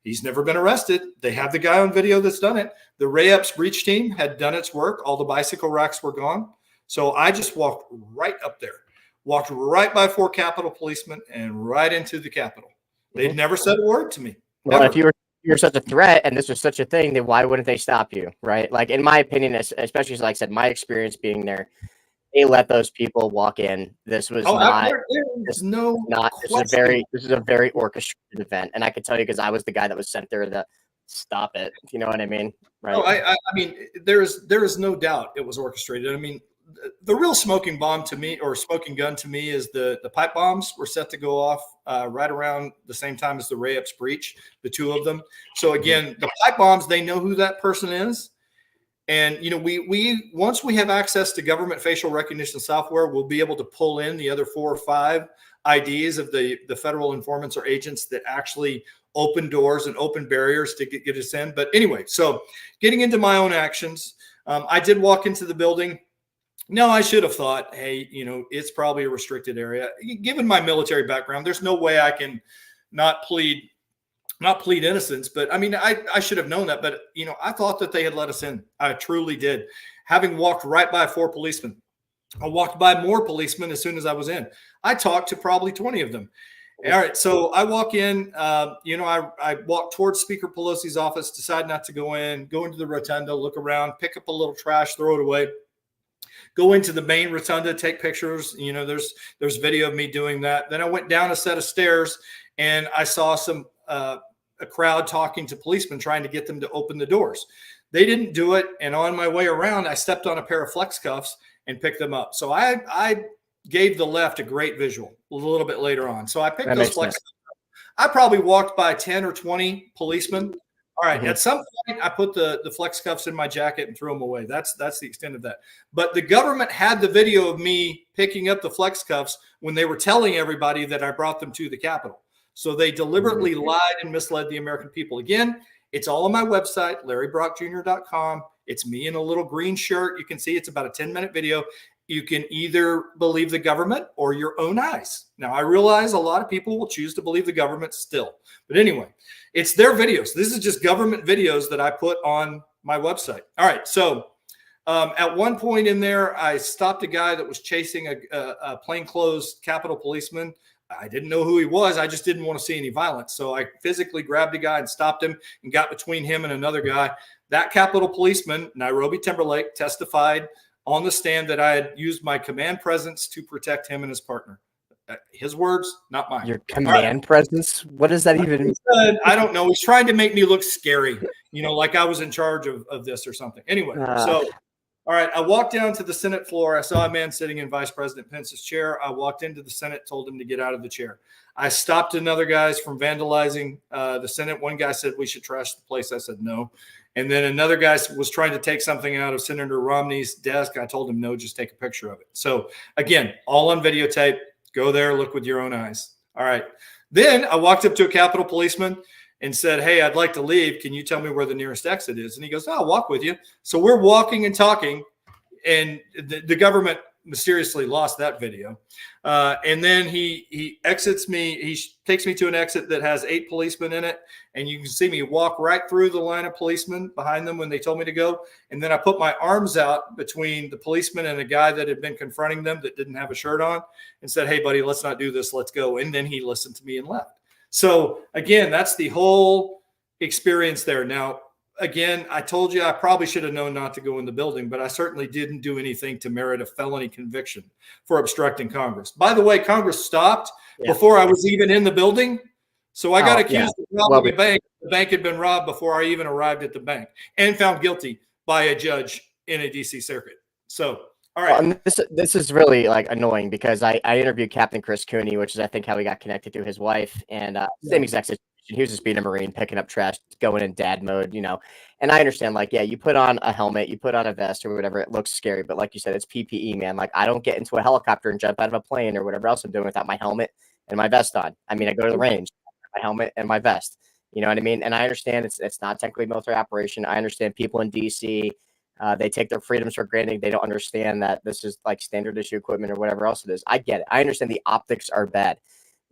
he's never been arrested. They have the guy on video that's done it. The RAEPS breach team had done its work. All the bicycle racks were gone. So I just walked right up there, walked right by 4 Capitol policemen and right into the Capitol. They'd never said a word to me. Well, if you're such a threat and this was such a thing, then why wouldn't they stop you, right? Like, in my opinion, especially, like I said, my experience being there, they let those people walk in. This was this is a very orchestrated event, and I could tell you because I was the guy that was sent there to stop it. If you know what I mean, right? No, I mean, there is no doubt it was orchestrated. I mean, the real smoking bomb to me, or smoking gun to me, is the pipe bombs were set to go off right around the same time as the RAEPS breach, the 2 of them. So again, the pipe bombs, they know who that person is. And, we once we have access to government facial recognition software, we'll be able to pull in the other 4 or 5 IDs of the federal informants or agents that actually open doors and open barriers to get us in. But anyway, so getting into my own actions, I did walk into the building. No, I should have thought, hey, it's probably a restricted area. Given my military background, there's no way I can not plead innocence. But I mean, I should have known that. But, I thought that they had let us in. I truly did. Having walked right by 4 policemen, I walked by more policemen as soon as I was in. I talked to probably 20 of them. All right. So I walk in, I walk towards Speaker Pelosi's office, decide not to go into the rotunda, look around, pick up a little trash, throw it away. Go into the main rotunda, take pictures. There's video of me doing that. Then I went down a set of stairs and I saw a crowd talking to policemen, trying to get them to open the doors. They didn't do it. And on my way around, I stepped on a pair of flex cuffs and pick them up. So I gave the left a great visual a little bit later on. So I picked those flex. I probably walked by 10 or 20 policemen. All right. At some point, I put the flex cuffs in my jacket and threw them away. That's the extent of that. But the government had the video of me picking up the flex cuffs when they were telling everybody that I brought them to the Capitol. So they deliberately lied and misled the American people. Again, it's all on my website, LarryBrockJr.com. It's me in a little green shirt. You can see it's about a 10-minute video. You can either believe the government or your own eyes. Now, I realize a lot of people will choose to believe the government still. But anyway, it's their videos. This is just government videos that I put on my website. All right. So at one point in there, I stopped a guy that was chasing a plainclothes Capitol policeman. I didn't know who he was. I just didn't want to see any violence. So I physically grabbed a guy and stopped him and got between him and another guy. That Capitol policeman, Nairobi Timberlake, testified on the stand that I had used my command presence to protect him and his partner. His words, not mine. Your command presence? What does that even mean? I don't know. He's trying to make me look scary, like I was in charge of this or something. Anyway, so, all right, I walked down to the Senate floor. I saw a man sitting in Vice President Pence's chair. I walked into the Senate, told him to get out of the chair. I stopped another guys from vandalizing the Senate. One guy said we should trash the place. I said no. And then another guy was trying to take something out of Senator Romney's desk. I told him, no, just take a picture of it. So again, all on videotape. Go there, look with your own eyes. All right. Then I walked up to a Capitol policeman and said, hey, I'd like to leave. Can you tell me where the nearest exit is? And he goes, I'll walk with you. So we're walking and talking, and the government mysteriously lost that video. And then he exits me. He takes me to an exit that has 8 policemen in it. And you can see me walk right through the line of policemen behind them when they told me to go. And then I put my arms out between the policeman and a guy that had been confronting them that didn't have a shirt on and said, hey, buddy, let's not do this. Let's go. And then he listened to me and left. So again, that's the whole experience there. Now, again, I told you I probably should have known not to go in the building, but I certainly didn't do anything to merit a felony conviction for obstructing Congress. By the way, Congress stopped before I was even in the building. So I got accused of robbing a bank. The bank had been robbed before I even arrived at the bank and found guilty by a judge in a DC circuit. So, all right. Well, this is really like annoying because I interviewed Captain Chris Cooney, which is I think how he got connected to his wife, and same exact situation. He was just being a Marine, picking up trash, going in dad mode, And I understand, like, yeah, you put on a helmet, you put on a vest or whatever, it looks scary. But like you said, it's PPE, man. Like, I don't get into a helicopter and jump out of a plane or whatever else I'm doing without my helmet and my vest on. I mean, I go to the range, my helmet and my vest. You know what I mean? And I understand it's not technically a military operation. I understand people in DC, they take their freedoms for granted. They don't understand that this is like standard issue equipment or whatever else it is. I get it. I understand the optics are bad.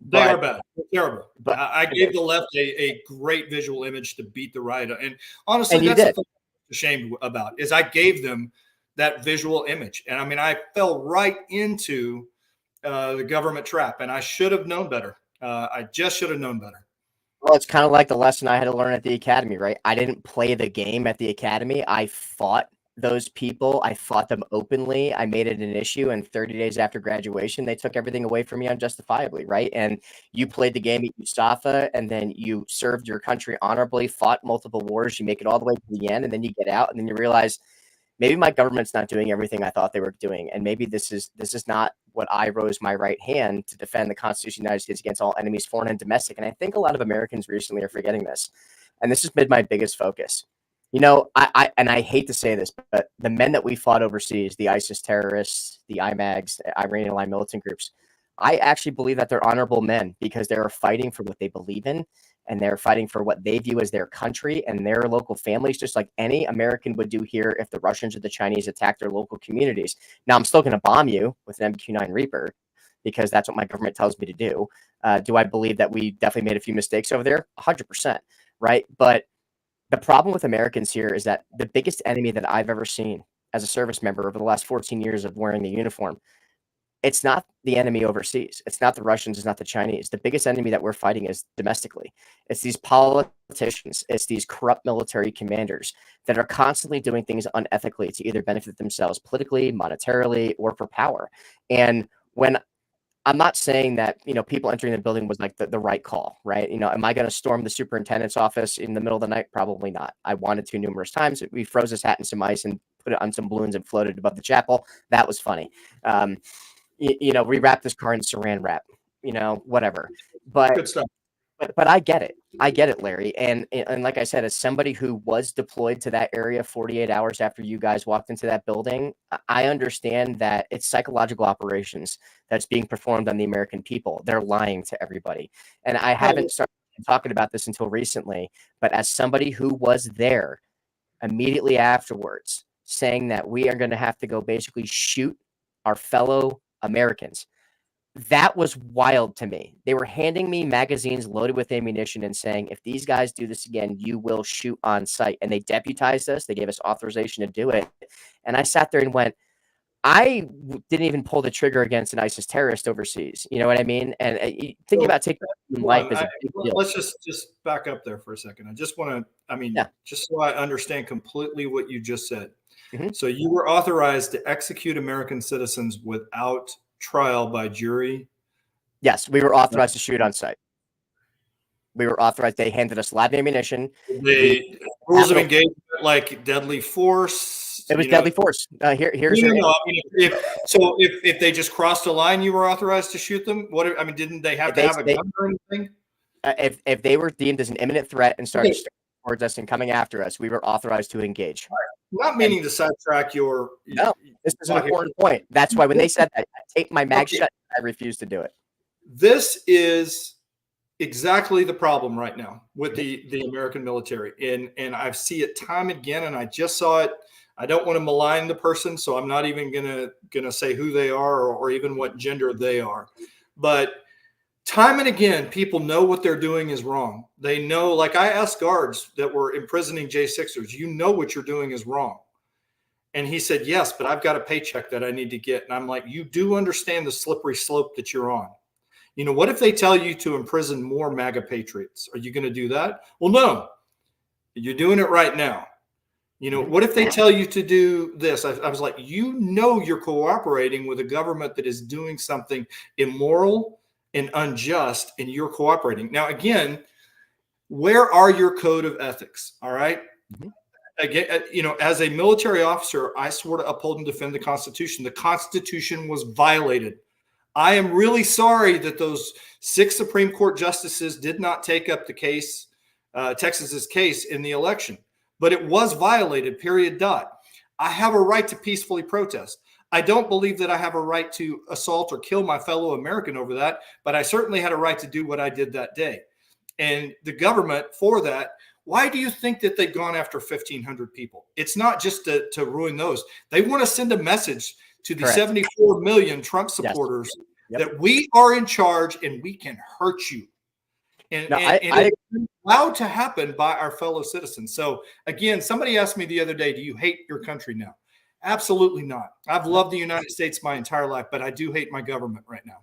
They are bad. They're terrible. But I gave the left a great visual image to beat the right. And honestly, that's what I'm ashamed about is I gave them that visual image. And I mean, I fell right into the government trap, and I should have known better. I just should have known better. Well, it's kind of like the lesson I had to learn at the academy, right? I didn't play the game at the academy. I fought those people. I fought them openly. I made it an issue. And 30 days after graduation, they took everything away from me unjustifiably, right? And you played the game at USAFA, and then you served your country honorably, fought multiple wars. You make it all the way to the end, and then you get out, and then you realize maybe my government's not doing everything I thought they were doing. And maybe this is not what I rose my right hand to defend the Constitution of the United States against all enemies, foreign and domestic. And I think a lot of Americans recently are forgetting this. And this has been my biggest focus. I hate to say this, but the men that we fought overseas, the ISIS terrorists, the IMAGs, the Iranian-aligned militant groups, I actually believe that they're honorable men because they're fighting for what they believe in, and they're fighting for what they view as their country and their local families, just like any American would do here if the Russians or the Chinese attacked their local communities. Now, I'm still going to bomb you with an MQ-9 Reaper because that's what my government tells me to do. Do I believe that we definitely made a few mistakes over there? 100%, right? But the problem with Americans here is that the biggest enemy that I've ever seen as a service member over the last 14 years of wearing the uniform, it's not the enemy overseas. It's not the Russians. It's not the Chinese. The biggest enemy that we're fighting is domestically. It's these politicians. It's these corrupt military commanders that are constantly doing things unethically to either benefit themselves politically, monetarily, or for power. And when I'm not saying that, people entering the building was like the right call, right? Am I going to storm the superintendent's office in the middle of the night? Probably not. I wanted to numerous times. We froze his hat in some ice and put it on some balloons and floated above the chapel. That was funny. We wrapped this car in saran wrap, whatever. But Good stuff. But I get it. I get it, Larry. And like I said, as somebody who was deployed to that area 48 hours after you guys walked into that building, I understand that it's psychological operations that's being performed on the American people. They're lying to everybody. And I haven't started talking about this until recently, but as somebody who was there immediately afterwards, saying that we are going to have to go basically shoot our fellow Americans. That was wild to me. They were handing me magazines loaded with ammunition and saying, if these guys do this again, you will shoot on sight. And they deputized us. They gave us authorization to do it. And I sat there and went, I didn't even pull the trigger against an ISIS terrorist overseas. You know what I mean? And thinking about taking life is a big deal. Let's just back up there for a second. I just want to, just so I understand completely what you just said. Mm-hmm. So you were authorized to execute American citizens without trial by jury? Yes, we were authorized to shoot on sight. We were authorized. They handed us live ammunition. The rules of engagement, like deadly force. It was deadly force. Here's your. I mean, if they just crossed a line, you were authorized to shoot them. Didn't they have to have a gun or anything? If they were deemed as an imminent threat and started towards us and coming after us, we were authorized to engage. Not meaning to sidetrack your. No, this is an important point. That's why when they said that, I take my mag shut, I refuse to do it. This is exactly the problem right now with the American military. And I see it time and again, and I just saw it. I don't want to malign the person, so I'm not even gonna say who they are or even what gender they are. But time and again, people know what they're doing is wrong. They know, like I asked guards that were imprisoning J6ers, you know what you're doing is wrong. And he said, yes, but I've got a paycheck that I need to get. And I'm like, you do understand the slippery slope that you're on. You know, what if they tell you to imprison more MAGA patriots? Are you going to do that? Well, no, you're doing it right now. You know, what if they tell you to do this? I was like, you know, you're cooperating with a government that is doing something immoral and unjust, and you're cooperating. Now, again, where are your code of ethics? All right. Mm-hmm. Again, you know, as a military officer, I swore to uphold and defend the Constitution. The Constitution was violated. I am really sorry that those 6 Supreme Court justices did not take up the case, Texas's case in the election, but it was violated, period, dot. I have a right to peacefully protest. I don't believe that I have a right to assault or kill my fellow American over that, but I certainly had a right to do what I did that day. And the government for that, why do you think that they've gone after 1,500 people? It's not just to ruin those. They want to send a message to the Correct. 74 million Trump supporters that we are in charge and we can hurt you. And it's allowed to happen by our fellow citizens. So again, somebody asked me the other day, do you hate your country now? Absolutely not. I've loved the United States my entire life, but I do hate my government right now.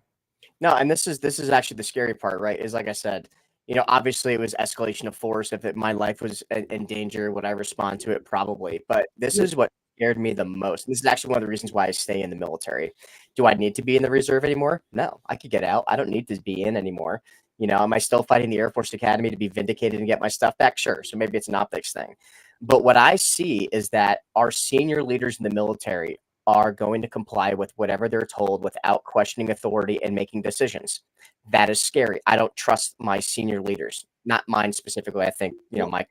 No, and this is actually the scary part, right? Is like I said, you know, obviously it was escalation of force. If my life was in danger, would I respond to it? Probably. But this is what scared me the most. This is actually one of the reasons why I stay in the military. Do I need to be in the reserve anymore? No, I could get out. I don't need to be in anymore. You know, am I still fighting the Air Force Academy to be vindicated and get my stuff back? Sure. So maybe it's an optics thing. But what I see is that our senior leaders in the military are going to comply with whatever they're told without questioning authority and making decisions. That is scary. I don't trust my senior leaders, not mine specifically. I think, you know, my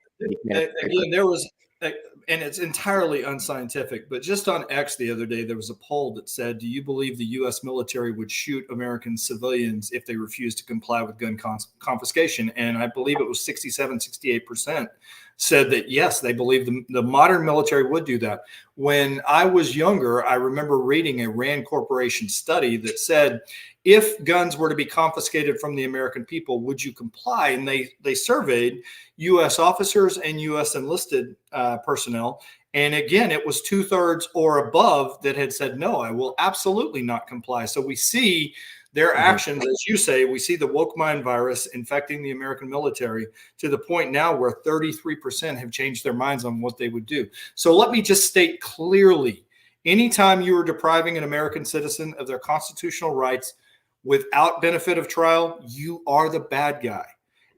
again, there was, and it's entirely unscientific, but just on X the other day, there was a poll that said, do you believe the U.S. military would shoot American civilians if they refused to comply with gun confiscation? And I believe it was 68% said that, yes, they believe the modern military would do that. When I was younger, I remember reading a RAND Corporation study that said, if guns were to be confiscated from the American people, would you comply? And they surveyed U.S. officers and U.S. enlisted personnel. And again, it was 2/3 or above that had said, no, I will absolutely not comply. So we see their actions, as you say, we see the woke mind virus infecting the American military to the point now where 33% have changed their minds on what they would do. So let me just state clearly, anytime you are depriving an American citizen of their constitutional rights without benefit of trial, you are the bad guy.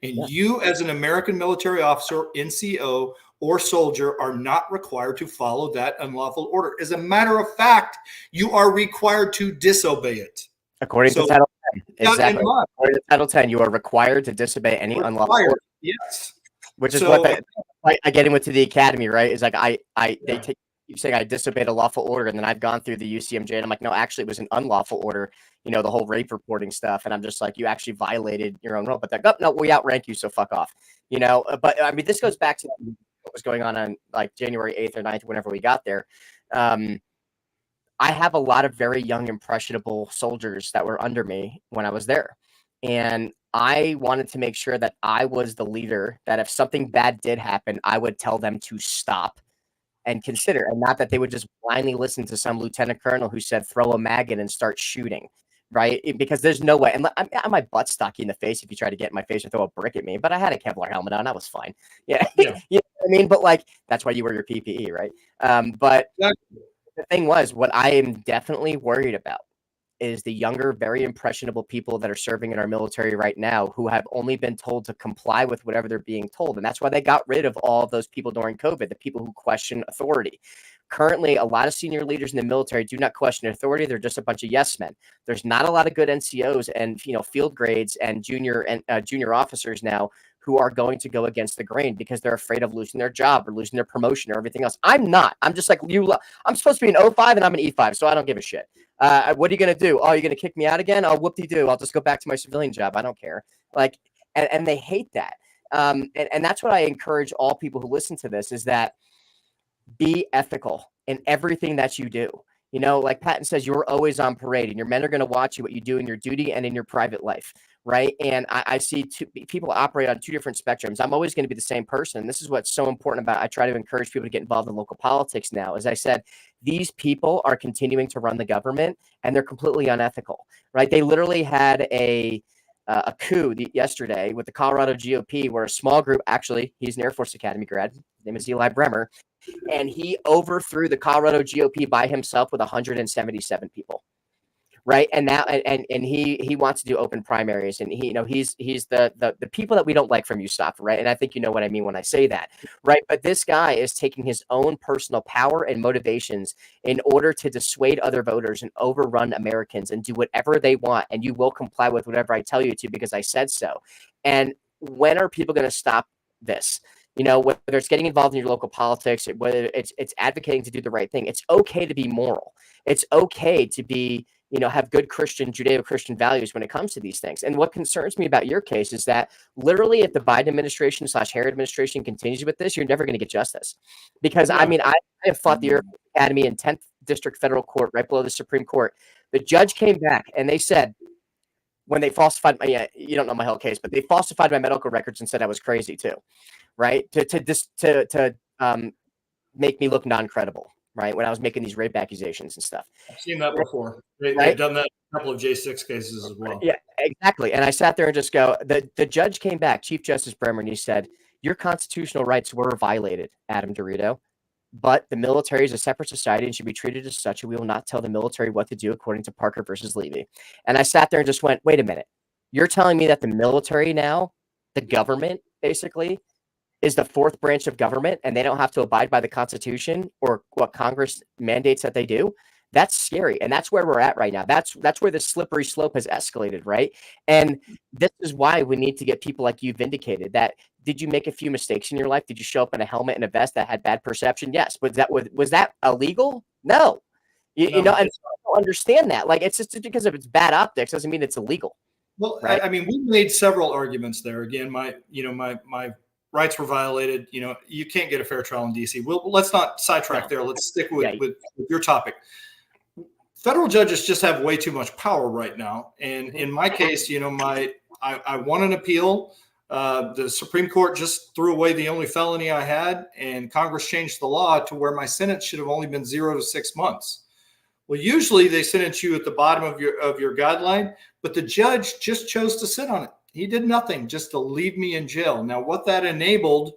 And you, as an American military officer, NCO, or soldier are not required to follow that unlawful order. As a matter of fact, you are required to disobey it. According to Title 10. Exactly. According to Title 10, you are required to disobey any unlawful order. Yes. Which is what I get into the academy, right? Is like they keep saying I disobeyed a lawful order, and then I've gone through the UCMJ, and I'm like, no, actually, it was an unlawful order. You know, the whole rape reporting stuff, and I'm just like, you actually violated your own rule. But they're like, no, we outrank you, so fuck off. You know, but I mean, this goes back to what was going on like January 8th or 9th, whenever we got there. I have a lot of very young, impressionable soldiers that were under me when I was there. And I wanted to make sure that I was the leader, that if something bad did happen, I would tell them to stop and consider, and not that they would just blindly listen to some lieutenant colonel who said, throw a mag in and start shooting, right? Because there's no way. And I my butt stock you in the face if you try to get in my face or throw a brick at me, but I had a Kevlar helmet on. I was fine. Yeah. You know what I mean? But like, that's why you wear your PPE, right? But the thing was, what I am definitely worried about is the younger, very impressionable people that are serving in our military right now who have only been told to comply with whatever they're being told. And that's why they got rid of all of those people during COVID, the people who question authority. Currently, a lot of senior leaders in the military do not question authority. They're just a bunch of yes men. There's not a lot of good NCOs and field grades and junior officers now who are going to go against the grain because they're afraid of losing their job or losing their promotion or everything else. I'm not. I'm just like you. I'm supposed to be an O5 and I'm an E5, so I don't give a shit. What are you going to do? Oh, you're going to kick me out again? Oh, whoop-de-doo. I'll just go back to my civilian job. I don't care. Like, and they hate that. And that's what I encourage all people who listen to this is that be ethical in everything that you do. You know, like Patton says, you're always on parade and your men are going to watch you, what you do in your duty and in your private life. Right. And I see people operate on two different spectrums. I'm always going to be the same person. And this is what's so important about, I try to encourage people to get involved in local politics now. As I said, these people are continuing to run the government and they're completely unethical. Right. They literally had a coup yesterday with the Colorado GOP where a small group, actually, he's an Air Force Academy grad. His name is Eli Bremer. And he overthrew the Colorado GOP by himself with 177 people. Right. And now and he wants to do open primaries. And he's the people that we don't like from USAFA. Right. And I think you know what I mean when I say that. Right. But this guy is taking his own personal power and motivations in order to dissuade other voters and overrun Americans and do whatever they want. And you will comply with whatever I tell you to because I said so. And when are people going to stop this? You know, whether it's getting involved in your local politics, whether it's advocating to do the right thing, it's okay to be moral. It's okay to be, have good Judeo-Christian values when it comes to these things. And what concerns me about your case is that literally if the Biden administration / Harris administration continues with this, you're never going to get justice. Because, I mean, I have fought the Air Force Academy in 10th District Federal Court, right below the Supreme Court. The judge came back and they said, when they falsified you don't know my whole case, but they falsified my medical records and said I was crazy too, right? To make me look non-credible, right? When I was making these rape accusations and stuff. I've seen that before. They've done that in a couple of J6 cases as well. Yeah, exactly. And I sat there and just go, the judge came back, Chief Justice Bremer, and he said, your constitutional rights were violated, Adam Dorito. But the military is a separate society and should be treated as such, and we will not tell the military what to do according to Parker versus Levy. And I sat there and just went, wait a minute. You're telling me that the military now, the government, basically, is the fourth branch of government, and they don't have to abide by the Constitution or what Congress mandates that they do? That's scary. And that's where we're at right now. That's where the slippery slope has escalated, right? And this is why we need to get people like you vindicated. That did you make a few mistakes in your life? Did you show up in a helmet and a vest that had bad perception? Yes. Was that illegal? No. You know, and so I don't understand that. Like, it's just because of its bad optics doesn't mean it's illegal. Well, right? I mean, we made several arguments there. Again, my rights were violated. You can't get a fair trial in DC. Well, let's not sidetrack there. Let's stick with your topic. Federal judges just have way too much power right now. And in my case, I won an appeal. The Supreme Court just threw away the only felony I had, and Congress changed the law to where my sentence should have only been 0 to 6 months. Well, usually they sentence you at the bottom of your guideline, but the judge just chose to sit on it. He did nothing just to leave me in jail. Now, what that enabled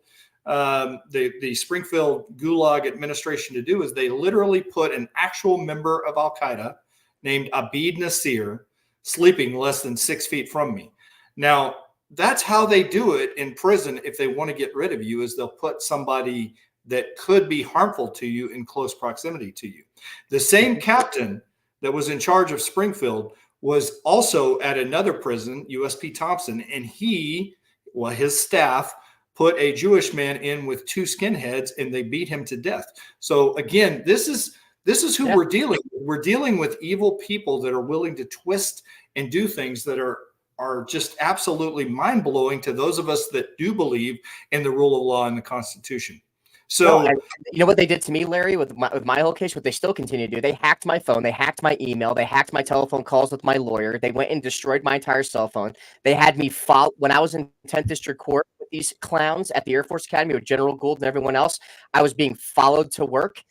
the Springfield Gulag administration to do is they literally put an actual member of Al Qaeda named Abid Nasir sleeping less than 6 feet from me. Now, that's how they do it in prison. If they want to get rid of you, is they'll put somebody that could be harmful to you in close proximity to you. The same captain that was in charge of Springfield was also at another prison, USP Thompson, and his staff put a Jewish man in with 2 skinheads, and they beat him to death. So again, this is who we're dealing with. We're dealing with evil people that are willing to twist and do things that are just absolutely mind-blowing to those of us that do believe in the rule of law and the Constitution. So, well, you know what they did to me, Larry, with my whole case, what they still continue to do, they hacked my phone, they hacked my email, they hacked my telephone calls with my lawyer, they went and destroyed my entire cell phone. They had me follow when I was in 10th District Court with these clowns at the Air Force Academy with General Gould and everyone else. I was being followed to work.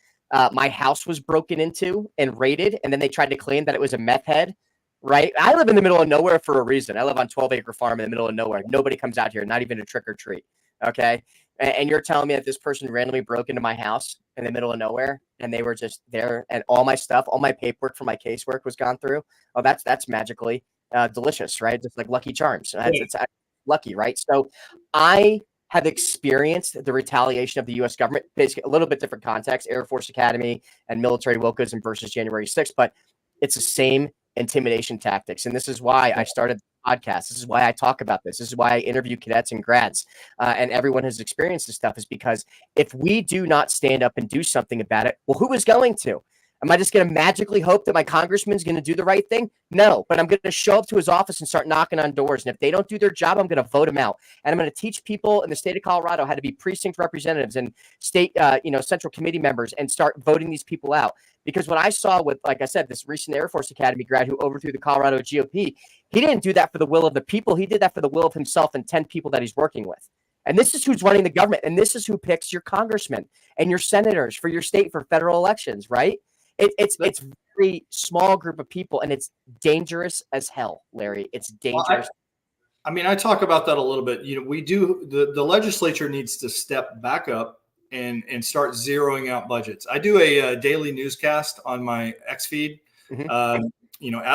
My house was broken into and raided, and then they tried to claim that it was a meth head. Right? I live in the middle of nowhere for a reason. I live on 12-acre farm in the middle of nowhere. Nobody comes out here, not even a trick or treat. Okay. And you're telling me that this person randomly broke into my house in the middle of nowhere and they were just there and all my stuff, all my paperwork for my casework was gone through. Oh, that's magically delicious, right? Just like Lucky Charms. It's lucky, right? So I have experienced the retaliation of the U.S. government, basically a little bit different context, Air Force Academy and military wokeism versus January 6th, but it's the same intimidation tactics. And this is why I started the podcast. This is why I talk about this. This is why I interview cadets and grads and everyone who's experienced this stuff, is because if we do not stand up and do something about it, well, who is going to? Am I just going to magically hope that my congressman's going to do the right thing? No, but I'm going to show up to his office and start knocking on doors. And if they don't do their job, I'm going to vote them out. And I'm going to teach people in the state of Colorado how to be precinct representatives and state, central committee members and start voting these people out. Because what I saw with, like I said, this recent Air Force Academy grad who overthrew the Colorado GOP, he didn't do that for the will of the people. He did that for the will of himself and 10 people that he's working with. And this is who's running the government. And this is who picks your congressmen and your senators for your state for federal elections, right? It's a very small group of people, and it's dangerous as hell, Larry. It's dangerous. Well, I talk about that a little bit. We do the legislature needs to step back up and start zeroing out budgets. I do a daily newscast on my X feed, at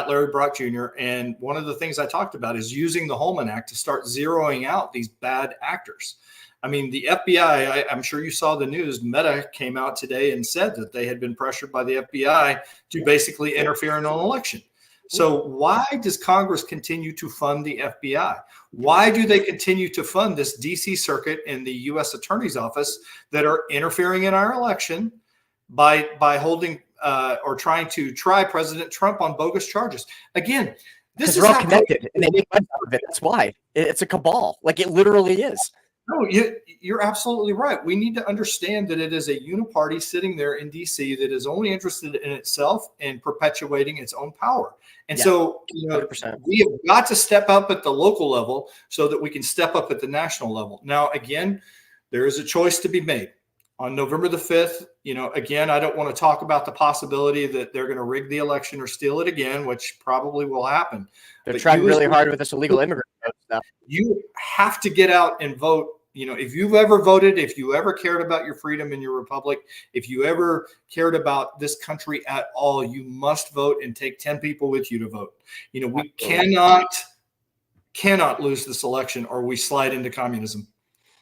Larry Brock Jr. And one of the things I talked about is using the Holman Act to start zeroing out these bad actors. The FBI, I'm sure you saw the news, Meta came out today and said that they had been pressured by the FBI to basically interfere in an election. So why does Congress continue to fund the FBI? Why do they continue to fund this DC circuit and the U.S. Attorney's Office that are interfering in our election by holding or trying to try President Trump on bogus charges? Again, this is all connected and they make money out of it. That's why it's a cabal. Like it literally is. No, you're absolutely right. We need to understand that it is a uniparty sitting there in D.C. that is only interested in itself and perpetuating its own power. And so, 100%. We have got to step up at the local level so that we can step up at the national level. Now, again, there is a choice to be made. On November the 5th, again, I don't want to talk about the possibility that they're going to rig the election or steal it again, which probably will happen. They're trying really hard with this illegal immigrant stuff. You have to get out and vote. If you've ever voted, if you ever cared about your freedom and your republic, if you ever cared about this country at all, you must vote and take 10 people with you to vote. We cannot lose this election or we slide into communism.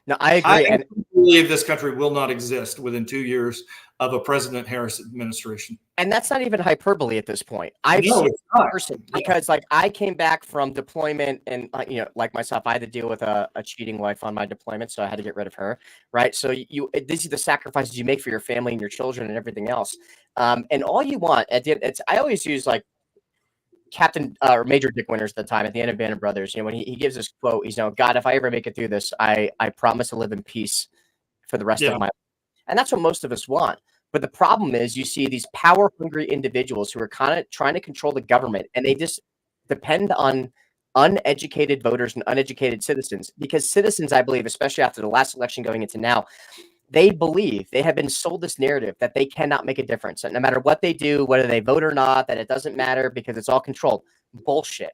No, I agree. I believe this country will not exist within 2 years of a President Harris administration. And that's not even hyperbole at this point. I've seen it in person because I came back from deployment and, like myself, I had to deal with a cheating wife on my deployment. So I had to get rid of her. Right. So these are the sacrifices you make for your family and your children and everything else. And all you want at the end, I always use Captain or Major Dick Winters at the time at the end of Band of Brothers, when he gives this quote, he's God, if I ever make it through this, I promise to live in peace for the rest of my life. And that's what most of us want. But the problem is you see these power hungry individuals who are kind of trying to control the government, and they just depend on uneducated voters and uneducated citizens, because citizens, I believe, especially after the last election going into now, they believe they have been sold this narrative that they cannot make a difference. And no matter what they do, whether they vote or not, that it doesn't matter because it's all controlled. Bullshit.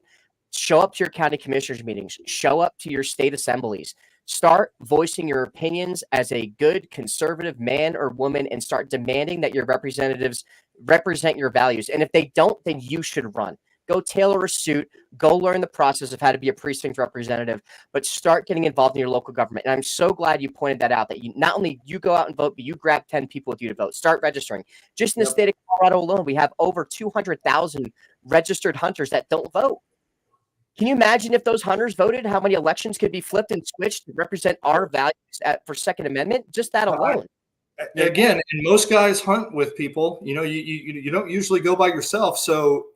Show up to your county commissioners meetings. Show up to your state assemblies. Start voicing your opinions as a good conservative man or woman and start demanding that your representatives represent your values. And if they don't, then you should run. go tailor a suit, go learn the process of how to be a precinct representative, but start getting involved in your local government. And I'm so glad you pointed that out, that you not only you go out and vote, but you grab 10 people with you to vote. Start registering. Just in the state of Colorado alone, we have over 200,000 registered hunters that don't vote. Can you imagine if those hunters voted, how many elections could be flipped and switched to represent our values for Second Amendment? Just that alone. Again, and most guys hunt with people. You don't usually go by yourself. So,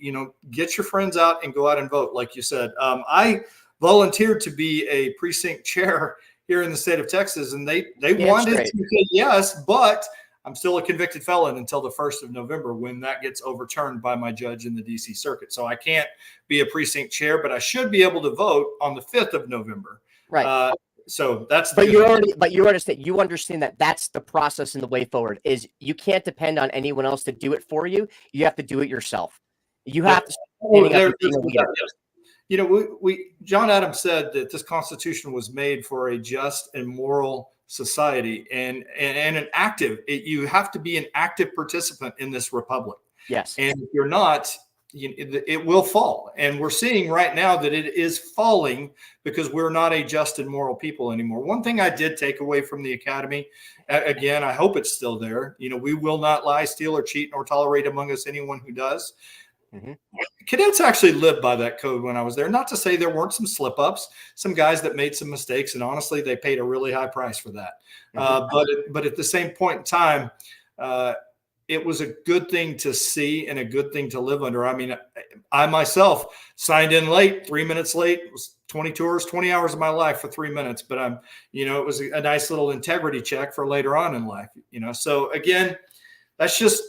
get your friends out and go out and vote. Like you said, I volunteered to be a precinct chair here in the state of Texas, and they wanted to say yes, but I'm still a convicted felon until the 1st of November, when that gets overturned by my judge in the DC circuit. So I can't be a precinct chair, but I should be able to vote on the 5th of November. Right. So that's, but you understand that that's the process and the way forward is you can't depend on anyone else to do it for you. You have to do it yourself. You have to. John Adams said that this Constitution was made for a just and moral society, and an active. You have to be an active participant in this republic. Yes, and if you're not, it will fall. And we're seeing right now that it is falling because we're not a just and moral people anymore. One thing I did take away from the academy, again, I hope it's still there. We will not lie, steal, or cheat, nor tolerate among us anyone who does. Mm-hmm. Cadets actually lived by that code when I was there. Not to say there weren't some slip ups, some guys that made some mistakes, and honestly, they paid a really high price for that. Mm-hmm. But at the same point in time, it was a good thing to see and a good thing to live under. I mean, I myself signed in late, 3 minutes late. It was 20 hours of my life for 3 minutes. But it was a nice little integrity check for later on in life. So again, that's just.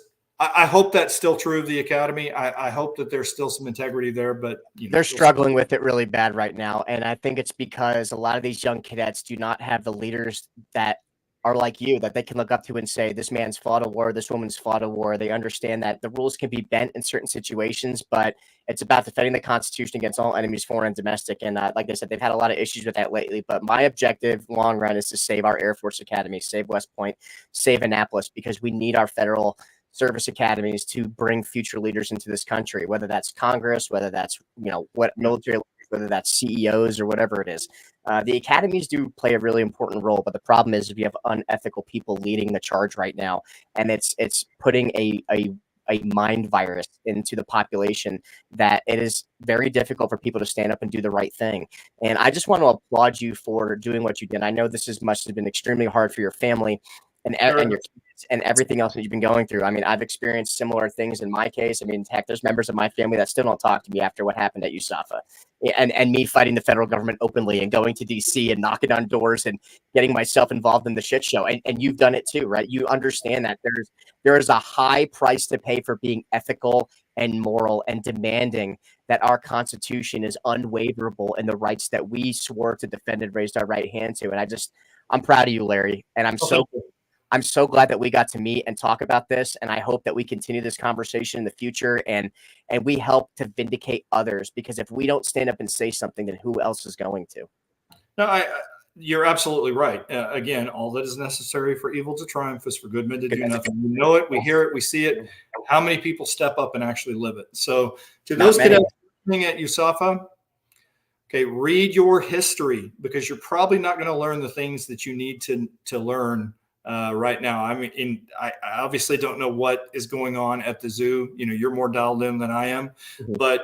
I hope that's still true of the academy. I hope that there's still some integrity there, but they're struggling with it really bad right now. And I think it's because a lot of these young cadets do not have the leaders that are like you, that they can look up to and say, this man's fought a war, this woman's fought a war. They understand that the rules can be bent in certain situations, but it's about defending the Constitution against all enemies, foreign and domestic. And like I said, they've had a lot of issues with that lately. But my objective, long run, is to save our Air Force Academy, save West Point, save Annapolis, because we need our federal service academies to bring future leaders into this country, whether that's Congress, whether that's, what military, whether that's CEOs or whatever it is. The academies do play a really important role, but the problem is if you have unethical people leading the charge right now, and it's putting a mind virus into the population that it is very difficult for people to stand up and do the right thing. And I just want to applaud you for doing what you did. I know this must have been extremely hard for your family and your kids and everything else that you've been going through. I mean, I've experienced similar things in my case. I mean, heck, there's members of my family that still don't talk to me after what happened at USAFA, and me fighting the federal government openly and going to DC and knocking on doors and getting myself involved in the shit show. And you've done it too, right? You understand that there is a high price to pay for being ethical and moral and demanding that our Constitution is unwaverable in the rights that we swore to defend and raised our right hand to. And I'm proud of you, Larry. And I'm so glad that we got to meet and talk about this, and I hope that we continue this conversation in the future and we help to vindicate others, because if we don't stand up and say something, then who else is going to? No, you're absolutely right. Again, all that is necessary for evil to triumph is for good men to do nothing. We know it, we hear it, we see it. How many people step up and actually live it? So to those cadets listening at USAFA, okay, read your history, because you're probably not going to learn the things that you need to learn right now. I mean, I obviously don't know what is going on at the zoo. You're more dialed in than I am, but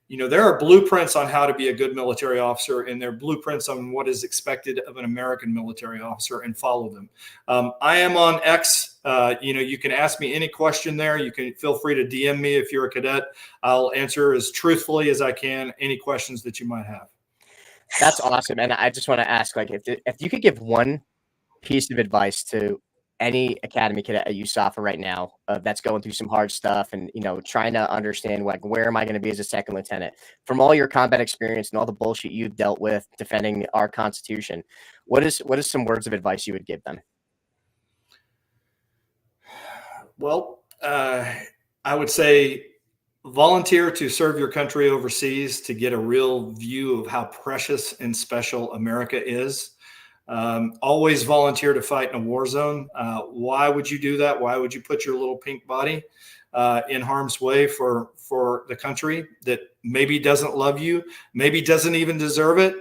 there are blueprints on how to be a good military officer, and there are blueprints on what is expected of an American military officer, and follow them. I am on X. You can ask me any question there. You can feel free to DM me if you're a cadet. I'll answer as truthfully as I can any questions that you might have. That's awesome. And I just want to ask, like, if you could give one piece of advice to any academy cadet at USAFA right now that's going through some hard stuff and trying to understand, like, where am I going to be as a second lieutenant, from all your combat experience and all the bullshit you've dealt with defending our Constitution, what is some words of advice you would give them? Well, I would say volunteer to serve your country overseas to get a real view of how precious and special America is. Always volunteer to fight in a war zone. Why would you do that? Why would you put your little pink body in harm's way for the country that maybe doesn't love you, maybe doesn't even deserve it?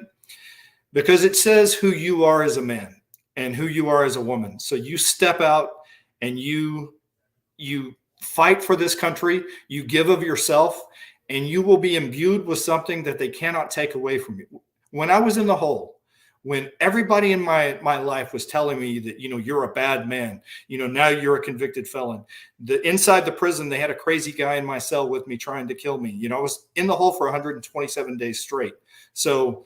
Because it says who you are as a man and who you are as a woman. So you step out and you fight for this country, you give of yourself, and you will be imbued with something that they cannot take away from you. When I was in the hole, when everybody in my life was telling me that, you're a bad man, now you're a convicted felon. Inside the prison, they had a crazy guy in my cell with me trying to kill me. I was in the hole for 127 days straight. So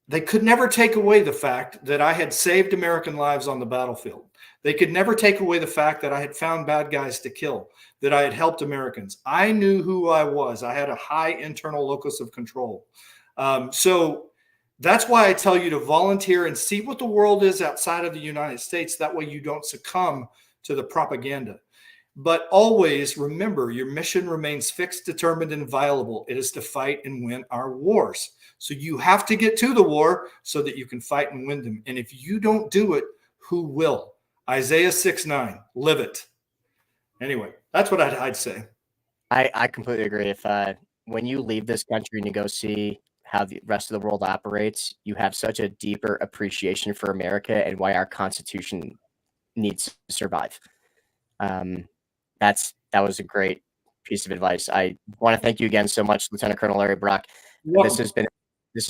they could never take away the fact that I had saved American lives on the battlefield. They could never take away the fact that I had found bad guys to kill, that I had helped Americans. I knew who I was. I had a high internal locus of control. So that's why I tell you to volunteer and see what the world is outside of the United States. That way you don't succumb to the propaganda. But always remember, your mission remains fixed, determined, and inviolable. It is to fight and win our wars. So you have to get to the war so that you can fight and win them. And if you don't do it, who will? Isaiah 6:9, live it. Anyway, that's what I'd say. I completely agree. If when you leave this country and you go see how the rest of the world operates, you have such a deeper appreciation for America and why our Constitution needs to survive. That was a great piece of advice. I want to thank you again so much, Lieutenant Colonel Larry Brock. This has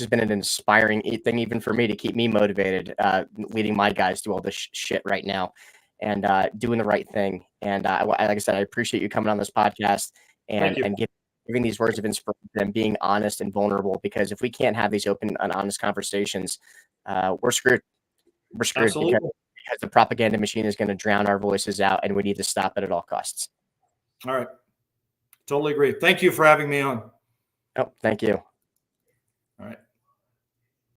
been an inspiring thing even for me to keep me motivated, leading my guys through all this shit right now and doing the right thing. And like I said, I appreciate you coming on this podcast and giving these words of inspiration and being honest and vulnerable, because if we can't have these open and honest conversations, we're screwed. We're screwed because the propaganda machine is going to drown our voices out, and we need to stop it at all costs. All right. Totally agree. Thank you for having me on. Oh, thank you. All right.